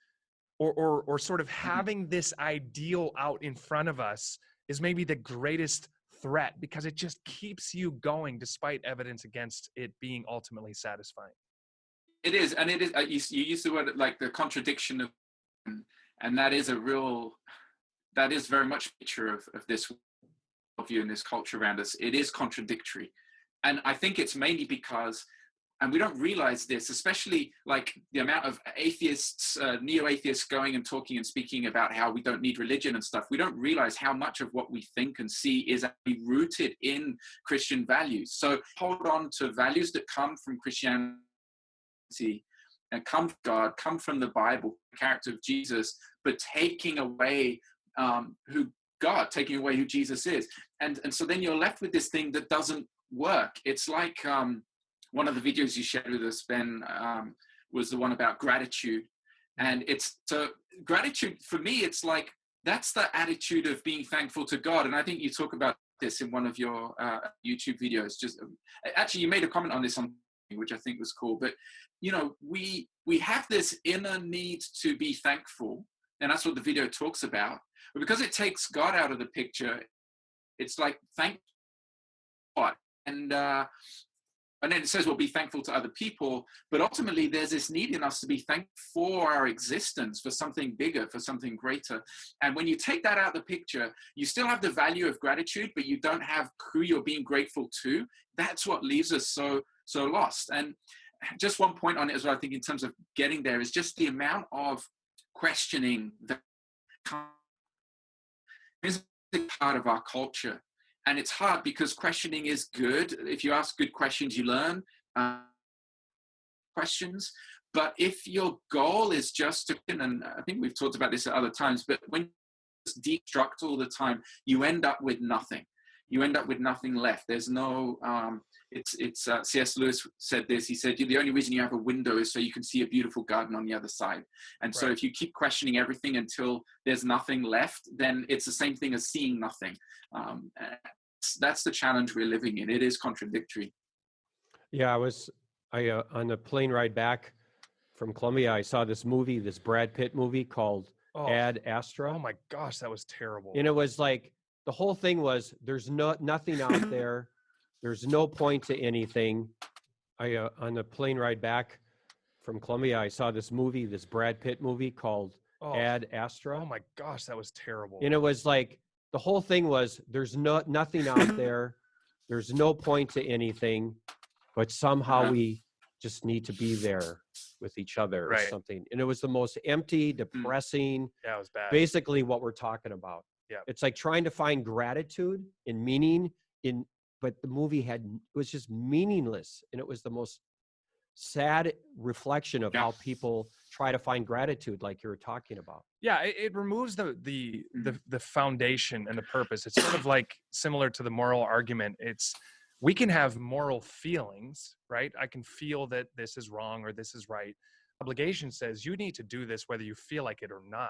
A: or sort of having this ideal out in front of us is maybe the greatest threat, because it just keeps you going despite evidence against it being ultimately satisfying?
C: It is, and it is. You use the word like the contradiction of, and that is very much a picture of this view in this culture around us. It is contradictory, and I think it's mainly because, and we don't realize this, especially like the amount of atheists, neo-atheists going and talking and speaking about how we don't need religion and stuff. We don't realize how much of what we think and see is actually rooted in Christian values. So hold on to values that come from Christianity and come from God, come from the Bible, the character of Jesus, but taking away taking away who Jesus is. And so then you're left with this thing that doesn't work. It's like one of the videos you shared with us, Ben, was the one about gratitude. And so gratitude for me, it's like, that's the attitude of being thankful to God. And I think you talk about this in one of your YouTube videos. Actually, you made a comment on this which I think was cool. But, you know, we have this inner need to be thankful. And that's what the video talks about. But because it takes God out of the picture, it's like, thank God. And then it says, well, be thankful to other people. But ultimately, there's this need in us to be thankful for our existence, for something bigger, for something greater. And when you take that out of the picture, you still have the value of gratitude, but you don't have who you're being grateful to. That's what leaves us so lost. And just one point on it as well, I think in terms of getting there, is just the amount of questioning that is part of our culture. And it's hard because questioning is good. If you ask good questions, you learn questions. But if your goal is just to, and I think we've talked about this at other times, but when you just deconstruct all the time, you end up with nothing. you end up with nothing left. There's no, C.S. Lewis said this. He said, the only reason you have a window is so you can see a beautiful garden on the other side. And so if you keep questioning everything until there's nothing left, then it's the same thing as seeing nothing. That's the challenge we're living in. It is contradictory.
B: Yeah, on the plane ride back from Colombia, I saw this Brad Pitt movie called Ad Astra.
A: Oh my gosh, that was terrible.
B: And it was like, the whole thing was, there's nothing out there. There's no point to anything. On the plane ride back from Colombia, I saw this Brad Pitt movie called Ad Astra.
A: Oh my gosh, that was terrible.
B: And it was like, the whole thing was, there's nothing out there. There's no point to anything, but somehow we just need to be there with each other or something. And it was the most empty, depressing,
A: it was bad.
B: Basically what we're talking about.
A: Yeah.
B: It's like trying to find gratitude and meaning but the movie was just meaningless. And it was the most sad reflection of how people try to find gratitude, like you were talking about.
A: Yeah, it removes the foundation and the purpose. It's sort of like similar to the moral argument. We can have moral feelings, right? I can feel that this is wrong or this is right. Obligation says you need to do this whether you feel like it or not.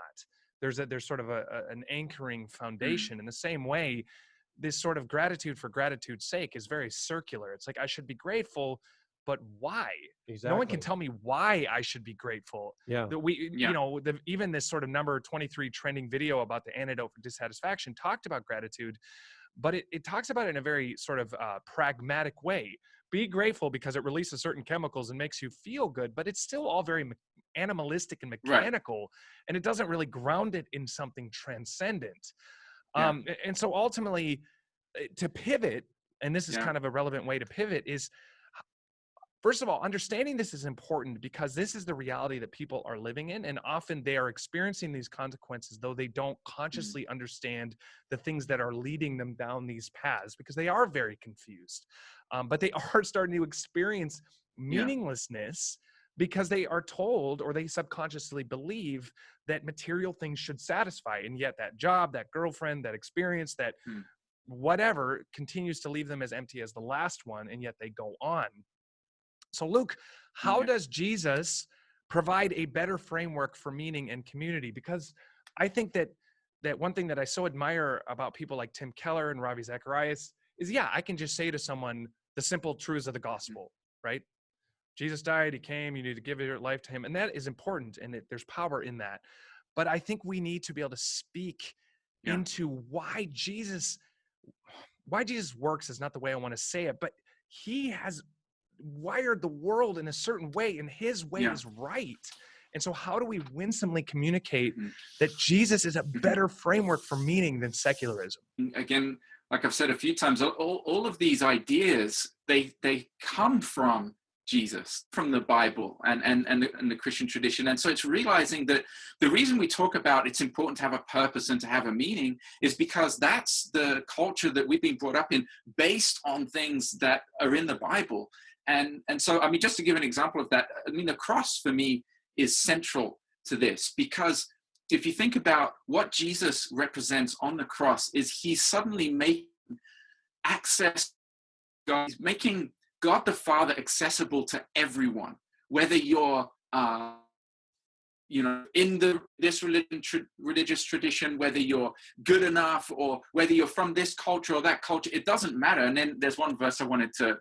A: There's sort of an anchoring foundation. In the same way, this sort of gratitude for gratitude's sake is very circular. It's like, I should be grateful, but why?
B: Exactly.
A: No one can tell me why I should be grateful.
B: Yeah.
A: Even this sort of number 23 trending video about the antidote for dissatisfaction talked about gratitude, but it talks about it in a very sort of pragmatic way. Be grateful because it releases certain chemicals and makes you feel good, but it's still all very animalistic and mechanical, and it doesn't really ground it in something transcendent. And so ultimately, to pivot, and this is kind of a relevant way to pivot, is first of all, understanding this is important because this is the reality that people are living in, and often they are experiencing these consequences, though they don't consciously understand the things that are leading them down these paths, because they are very confused. But they are starting to experience meaninglessness because they are told, or they subconsciously believe, that material things should satisfy. And yet that job, that girlfriend, that experience, that whatever continues to leave them as empty as the last one, and yet they go on. So Luke, how does Jesus provide a better framework for meaning and community? Because I think that one thing that I so admire about people like Tim Keller and Ravi Zacharias is, I can just say to someone the simple truths of the gospel, right? Jesus died, he came, you need to give your life to him. And that is important, and there's power in that. But I think we need to be able to speak into why Jesus works is not the way I want to say it, but he has wired the world in a certain way, and his way is right. And so how do we winsomely communicate that Jesus is a better framework for meaning than secularism?
C: Again, like I've said a few times, all of these ideas, they come from Jesus, from the Bible and the Christian tradition. And so it's realizing that the reason we talk about it's important to have a purpose and to have a meaning is because that's the culture that we've been brought up in, based on things that are in the Bible. And so, I mean, just to give an example of that, I mean, the cross for me is central to this, because if you think about what Jesus represents on the cross, is he's suddenly making access to God. He's making God the Father accessible to everyone, whether you're, in this religious tradition, whether you're good enough, or whether you're from this culture or that culture, it doesn't matter. And then there's one verse I wanted to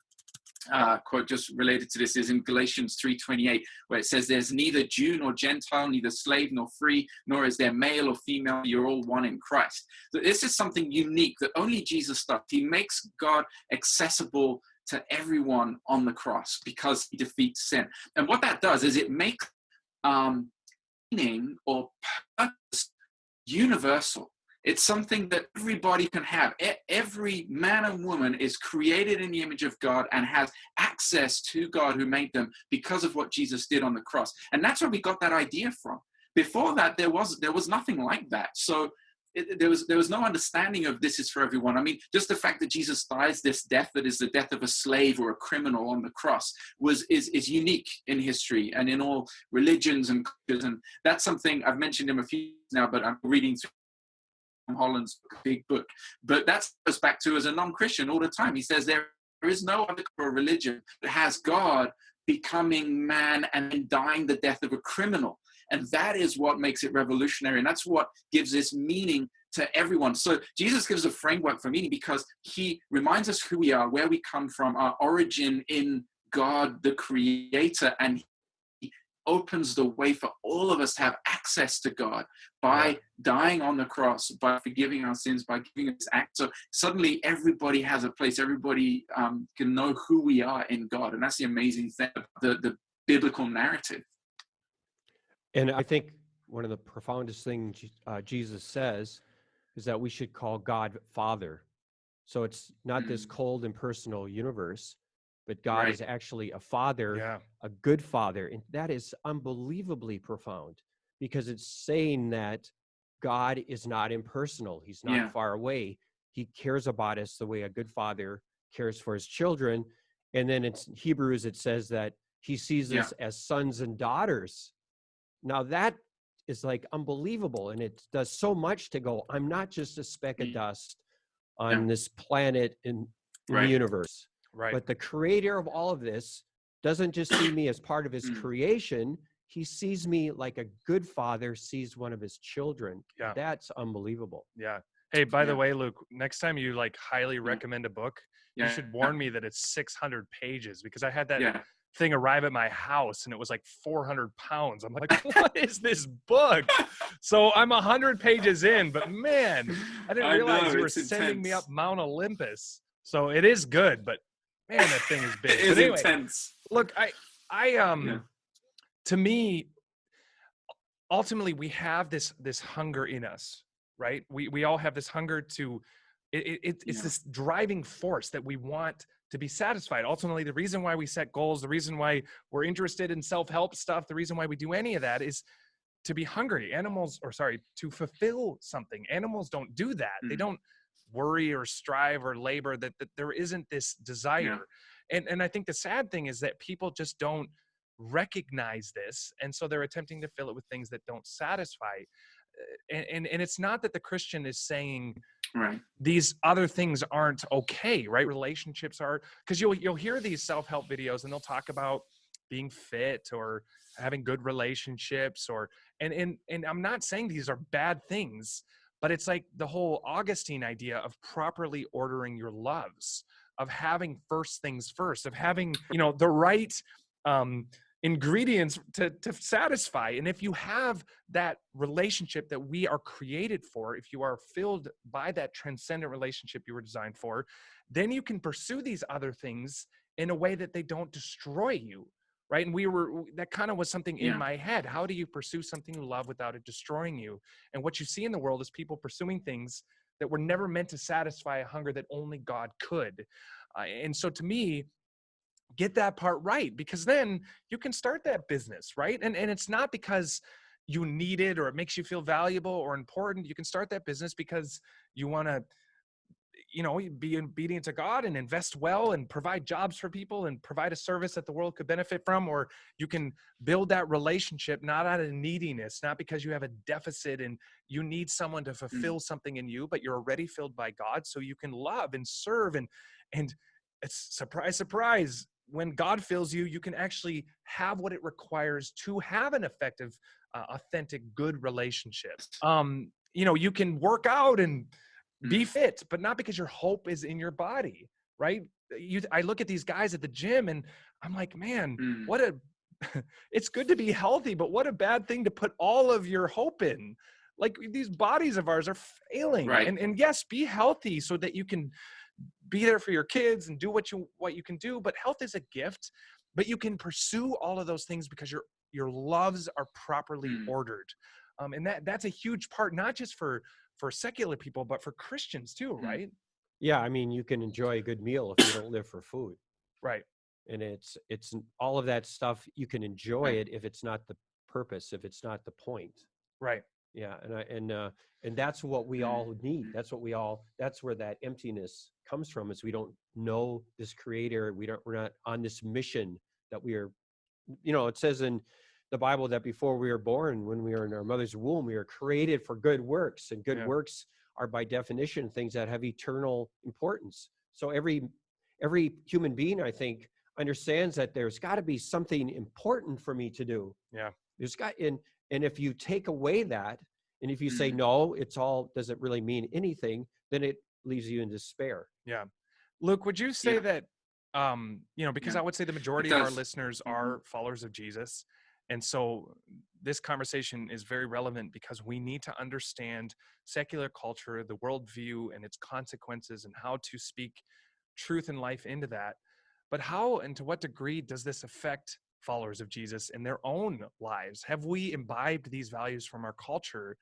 C: quote just related to this, is in Galatians 3:28, where it says, there's neither Jew nor Gentile, neither slave nor free, nor is there male or female, you're all one in Christ. So this is something unique that only Jesus does. He makes God accessible to everyone on the cross because he defeats sin. And what that does is it makes meaning or purpose universal. It's something that everybody can have. Every man and woman is created in the image of God and has access to God who made them because of what Jesus did on the cross. And that's where we got that idea from. Before that, there was nothing like that. So there was no understanding of this is for everyone. I mean, just the fact that Jesus dies this death that is the death of a slave or a criminal on the cross is unique in history and in all religions and cultures. And that's something I've mentioned him a few times now, but I'm reading through Holland's big book. But that goes back to, as a non-Christian all the time, he says there is no other religion that has God becoming man and then dying the death of a criminal. And that is what makes it revolutionary. And that's what gives this meaning to everyone. So Jesus gives a framework for meaning because he reminds us who we are, where we come from, our origin in God, the creator. And he opens the way for all of us to have access to God by dying on the cross, by forgiving our sins, by giving us act. So suddenly everybody has a place. Everybody can know who we are in God. And that's the amazing thing, the biblical narrative.
B: And I think one of the profoundest things Jesus says is that we should call God Father. So it's not this cold, impersonal universe, but God is actually a father, a good father. And that is unbelievably profound because it's saying that God is not impersonal. He's not far away. He cares about us the way a good father cares for his children. And then in Hebrews, it says that he sees us as sons and daughters. Now that is like unbelievable. And it does so much to go, I'm not just a speck of dust on this planet in the universe. Right. But the creator of all of this doesn't just see me as part of his creation. He sees me like a good father sees one of his children. Yeah. That's unbelievable.
A: Yeah. Hey, by the way, Luke, next time you like highly recommend a book, you should warn me that it's 600 pages because I had that thing arrive at my house and it was like 400 pounds. I'm like, what is this book? So I'm 100 pages in, but man, I didn't realize you were sending me up Mount Olympus. So it is good, but man, that thing is big.
C: It is intense.
A: Look, to me, ultimately we have this hunger in us, right? We all have this hunger to, it's this driving force that we want to be satisfied. Ultimately, the reason why we set goals, the reason why we're interested in self-help stuff, the reason why we do any of that is to be hungry. To fulfill something. Animals don't do that. They don't worry or strive or labor, that there isn't this desire. And I think the sad thing is that people just don't recognize this. And so they're attempting to fill it with things that don't satisfy. And it's not that the Christian is saying these other things aren't okay, right? Relationships are, because you'll hear these self-help videos and they'll talk about being fit or having good relationships and I'm not saying these are bad things, but it's like the whole Augustine idea of properly ordering your loves, of having first things first, of having, the right ingredients to satisfy. And if you have that relationship that we are created for, if you are filled by that transcendent relationship you were designed for, then you can pursue these other things in a way that they don't destroy you, right? And that kind of was something in my head. How do you pursue something you love without it destroying you? And what you see in the world is people pursuing things that were never meant to satisfy a hunger that only God could. And so to me, get that part right, because then you can start that business, right? And it's not because you need it or it makes you feel valuable or important. You can start that business because you want to, be obedient to God and invest well and provide jobs for people and provide a service that the world could benefit from. Or you can build that relationship not out of neediness, not because you have a deficit and you need someone to fulfill something in you, but you're already filled by God, so you can love and serve. And it's surprise, surprise. When God fills you, you can actually have what it requires to have an effective, authentic, good relationship. You can work out and be fit, but not because your hope is in your body, right? I look at these guys at the gym and I'm like, man, it's good to be healthy, but what a bad thing to put all of your hope in. Like, these bodies of ours are failing. Right. And yes, be healthy so that you can be there for your kids and do what you can do. But health is a gift, but you can pursue all of those things because your loves are properly ordered. And that's a huge part, not just for secular people, but for Christians too, right?
B: Yeah, I mean, you can enjoy a good meal if you don't live for food.
A: Right.
B: And it's all of that stuff, you can enjoy it if it's not the purpose, if it's not the point.
A: Right.
B: Yeah, and that's what we all need. That's where that emptiness comes from, is we don't know this creator. We're not on this mission that we are, it says in the Bible that before we were born, when we were in our mother's womb, we were created for good works, and good works are by definition things that have eternal importance. So every human being, I think, understands that there's got to be something important for me to do.
A: Yeah.
B: There's got, and if you take away that, and if you say, no, it's all, doesn't really mean anything, then it leaves you in despair.
A: Yeah. Luke, would you say that, because I would say the majority of our listeners are followers of Jesus. And so this conversation is very relevant because we need to understand secular culture, the worldview and its consequences, and how to speak truth and life into that. But how and to what degree does this affect followers of Jesus in their own lives? Have we imbibed these values from our culture?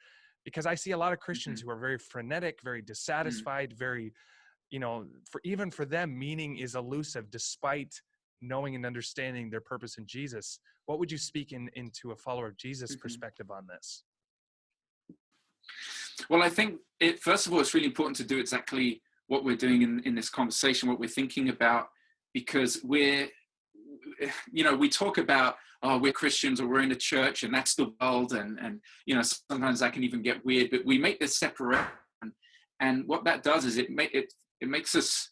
A: Because I see a lot of Christians who are very frenetic, very dissatisfied, very, for them, meaning is elusive despite knowing and understanding their purpose in Jesus. What would you speak into a follower of Jesus perspective on this?
C: Well, I think first of all, it's really important to do exactly what we're doing in this conversation, what we're thinking about, because we talk about, oh, we're Christians or we're in a church and that's the world. And sometimes that can even get weird, but we make this separation. And what that does is it makes us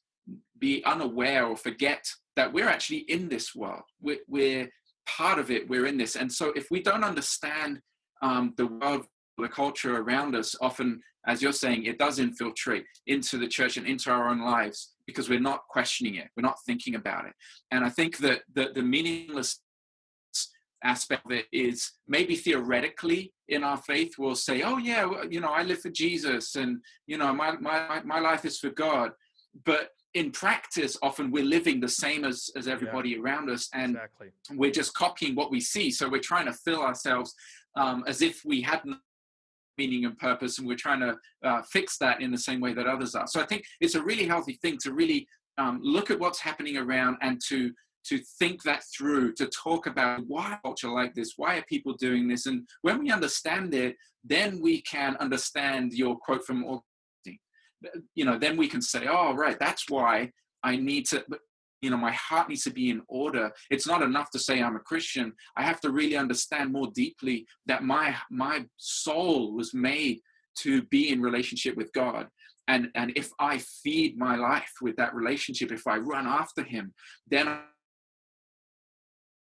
C: be unaware or forget that we're actually in this world. We're part of it. We're in this. And so if we don't understand the world, the culture around us, often, as you're saying, it does infiltrate into the church and into our own lives because we're not questioning it. We're not thinking about it. And I think that the meaningless aspect of it is maybe theoretically in our faith, we'll say, oh yeah, I live for Jesus and, my life is for God. But in practice, often we're living the same as everybody around us. And we're just copying what we see. So we're trying to fill ourselves as if we had meaning and purpose, and we're trying to fix that in the same way that others are. So I think it's a really healthy thing to really look at what's happening around and to think that through, to talk about why culture like this, why are people doing this? And when we understand it, then we can understand your quote from Augustine. Then we can say, oh, right, that's why I need to, my heart needs to be in order. It's not enough to say I'm a Christian. I have to really understand more deeply that my soul was made to be in relationship with God. And if I feed my life with that relationship, if I run after him, then I'll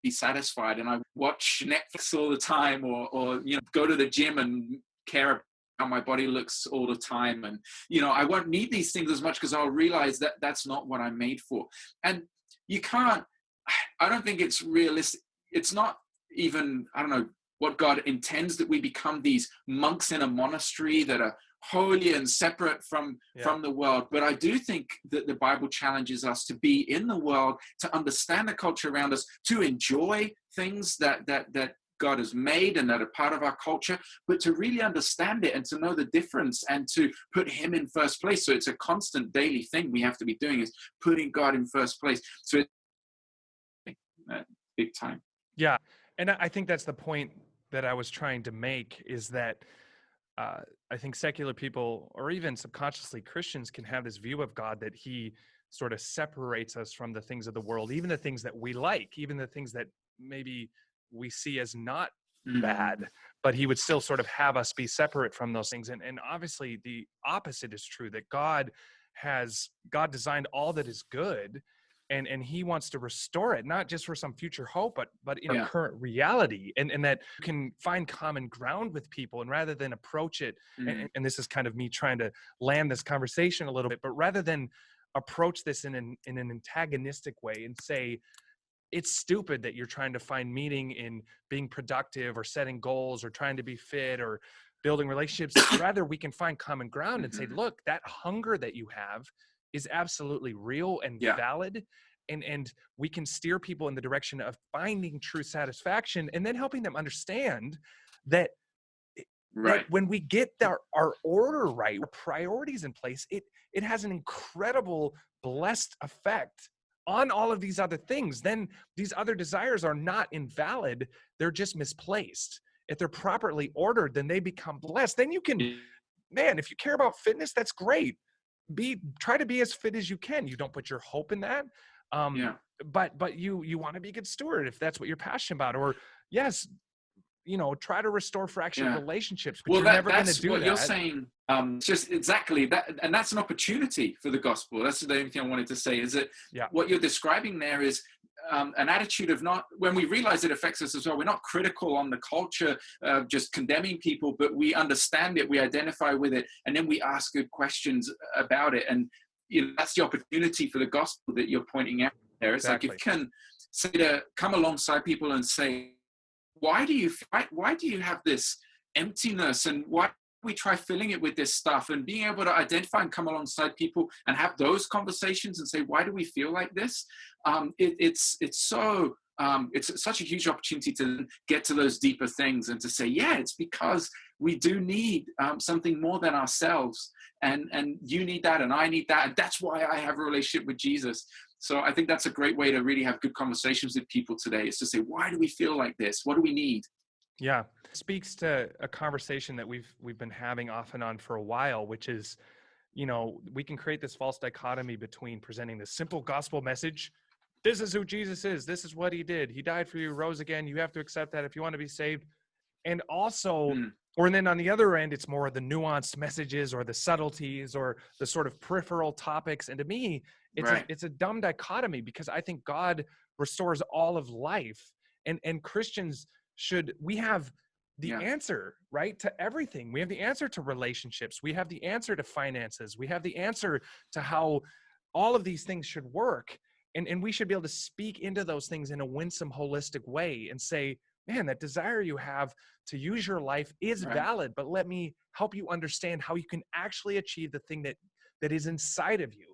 C: be satisfied. And I watch Netflix all the time or go to the gym and care about how my body looks all the time. And, I won't need these things as much because I'll realize that that's not what I'm made for. And I don't think it's realistic. It's not even, I don't know what God intends, that we become these monks in a monastery that are holy and separate from the world. But I do think that the Bible challenges us to be in the world, to understand the culture around us, to enjoy things that God has made and that are part of our culture, but to really understand it and to know the difference and to put him in first place. So it's a constant daily thing we have to be doing, is putting God in first place. So it's big time.
A: Yeah. And I think that's the point that I was trying to make, is that I think secular people, or even subconsciously Christians, can have this view of God that he sort of separates us from the things of the world, even the things that we like, even the things that maybe we see as not bad, but he would still sort of have us be separate from those things. And obviously the opposite is true, that God designed all that is good, and he wants to restore it, not just for some future hope, but in our current reality, and that you can find common ground with people. And rather than approach it, and this is kind of me trying to land this conversation a little bit, but rather than approach this in an antagonistic way and say, it's stupid that you're trying to find meaning in being productive or setting goals or trying to be fit or building relationships. Rather, we can find common ground and say, look, that hunger that you have is absolutely real and valid. And we can steer people in the direction of finding true satisfaction, and then helping them understand that, that when we get our order right, our priorities in place, it has an incredible blessed effect on all of these other things. Then these other desires are not invalid. They're just misplaced. If they're properly ordered, then they become blessed. Then you can, if you care about fitness, that's great. Try to be as fit as you can. You don't put your hope in that. But you want to be a good steward if that's what you're passionate about. Or yes, try to restore fractured
C: Yeah.
A: relationships, but
C: Well,
A: you're never going to
C: that's
A: do
C: what
A: that.
C: you're saying. Just exactly that, and that's an opportunity for the gospel. That's the only thing I wanted to say, is that
A: Yeah.
C: what you're describing there is an attitude of not, when we realize it affects us as well, we're not critical on the culture, just condemning people, but we understand it, we identify with it, and then we ask good questions about it. And that's the opportunity for the gospel that you're pointing out there. It's
A: Exactly.
C: like, if you can say to come alongside people and say, why do you have this emptiness, and why we try filling it with this stuff, and being able to identify and come alongside people and have those conversations and say, why do we feel like this? It's such a huge opportunity to get to those deeper things and to say, yeah, it's because we do need something more than ourselves, and you need that, and I need that, and that's why I have a relationship with Jesus. So I think that's a great way to really have good conversations with people today, is to say, why do we feel like this? What do we need?
A: Yeah. It speaks to a conversation that we've been having off and on for a while, which is, we can create this false dichotomy between presenting the simple gospel message. This is who Jesus is. This is what he did. He died for you, rose again. You have to accept that if you want to be saved. And also, or then on the other end, it's more of the nuanced messages or the subtleties or the sort of peripheral topics. And to me, it's a dumb dichotomy, because I think God restores all of life, and Christians we have the answer, right, to everything. We have the answer to relationships. We have the answer to finances. We have the answer to how all of these things should work. And we should be able to speak into those things in a winsome, holistic way and say, man, that desire you have to use your life is valid, but let me help you understand how you can actually achieve the thing that is inside of you.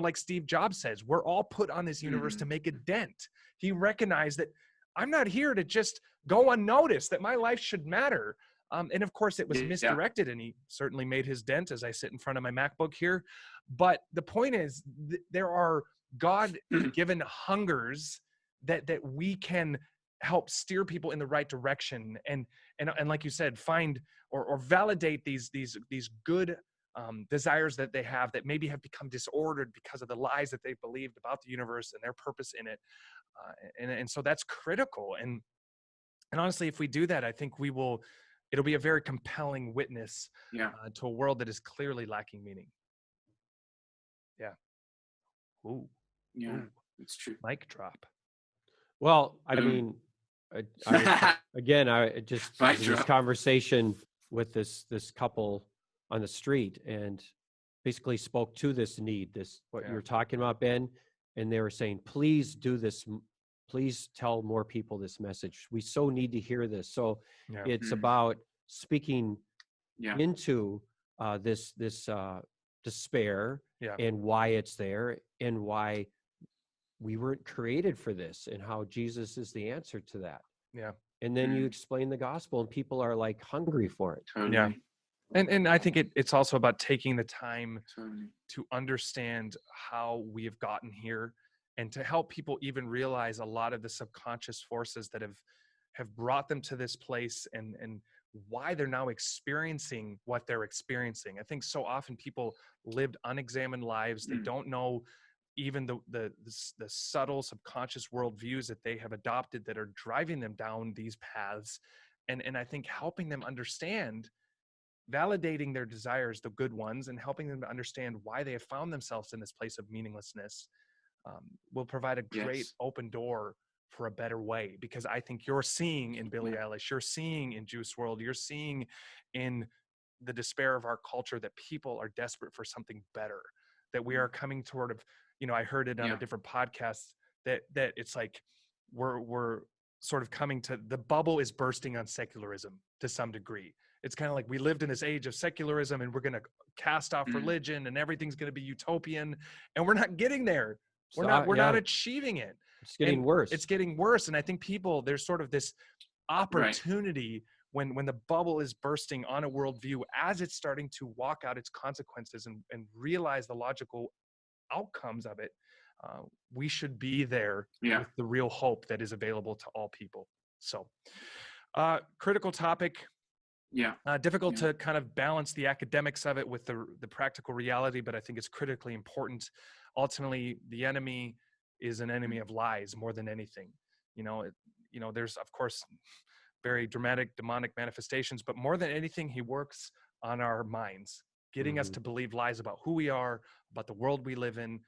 A: Like Steve Jobs says, we're all put on this universe to make a dent. He recognized that I'm not here to just go unnoticed, that my life should matter. And of course it was misdirected, and he certainly made his dent as I sit in front of my MacBook here. But the point is, there are God-given hungers that we can help steer people in the right direction, and like you said, find or validate these good desires that they have that maybe have become disordered because of the lies that they believed about the universe and their purpose in it. And so that's critical. And honestly, if we do that, I think it'll be a very compelling witness to a world that is clearly lacking meaning. Yeah. Ooh.
C: Yeah,
A: Ooh.
C: it's true.
A: Mic drop.
B: Well, I mean, I just this conversation with this couple on the street, and basically spoke to this need, what you're talking about, Ben, and they were saying, please do this. Please tell more people this message. We so need to hear this. So it's about speaking into this despair and why it's there, and why we weren't created for this, and how Jesus is the answer to that.
A: Yeah.
B: And then you explain the gospel, and people are like hungry for it.
C: Totally.
A: Yeah. And I think it's also about taking the time to understand how we have gotten here, and to help people even realize a lot of the subconscious forces that have brought them to this place, and why they're now experiencing what they're experiencing. I think so often people lived unexamined lives. They don't know even the subtle subconscious worldviews that they have adopted that are driving them down these paths. And I think helping them understand, validating their desires, the good ones, and helping them to understand why they have found themselves in this place of meaninglessness will provide a great open door for a better way. Because I think you're seeing in Billie Eilish, you're seeing in Juice WRLD, you're seeing in the despair of our culture that people are desperate for something better, that we are coming toward I heard it on a different podcast that it's like we're sort of coming to, the bubble is bursting on secularism to some degree. It's kind of like we lived in this age of secularism, and we're going to cast off religion, and everything's going to be utopian, and we're not getting there. We're not achieving it.
B: It's getting worse.
A: It's getting worse. And I think there's sort of this opportunity when the bubble is bursting on a worldview, as it's starting to walk out its consequences and realize the logical outcomes of it. We should be there with the real hope that is available to all people. So critical topic. Difficult to kind of balance the academics of it with the practical reality, but I think it's critically important. Ultimately, the enemy is an enemy of lies more than anything. There's, of course, very dramatic demonic manifestations, but more than anything, he works on our minds, getting us to believe lies about who we are, about the world we live in,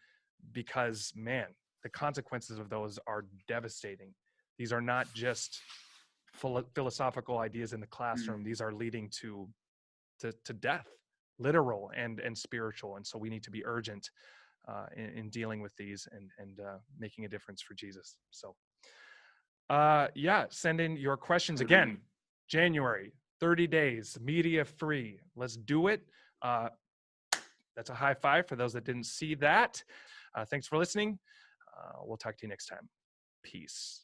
A: because man, the consequences of those are devastating. These are not just philosophical ideas in the classroom. These are leading to death, literal and spiritual. And so we need to be urgent in dealing with these and making a difference for Jesus. So yeah, send in your questions again. January, 30 days, media free. Let's do it. That's a high five for those that didn't see that. Thanks for listening. We'll talk to you next time. Peace.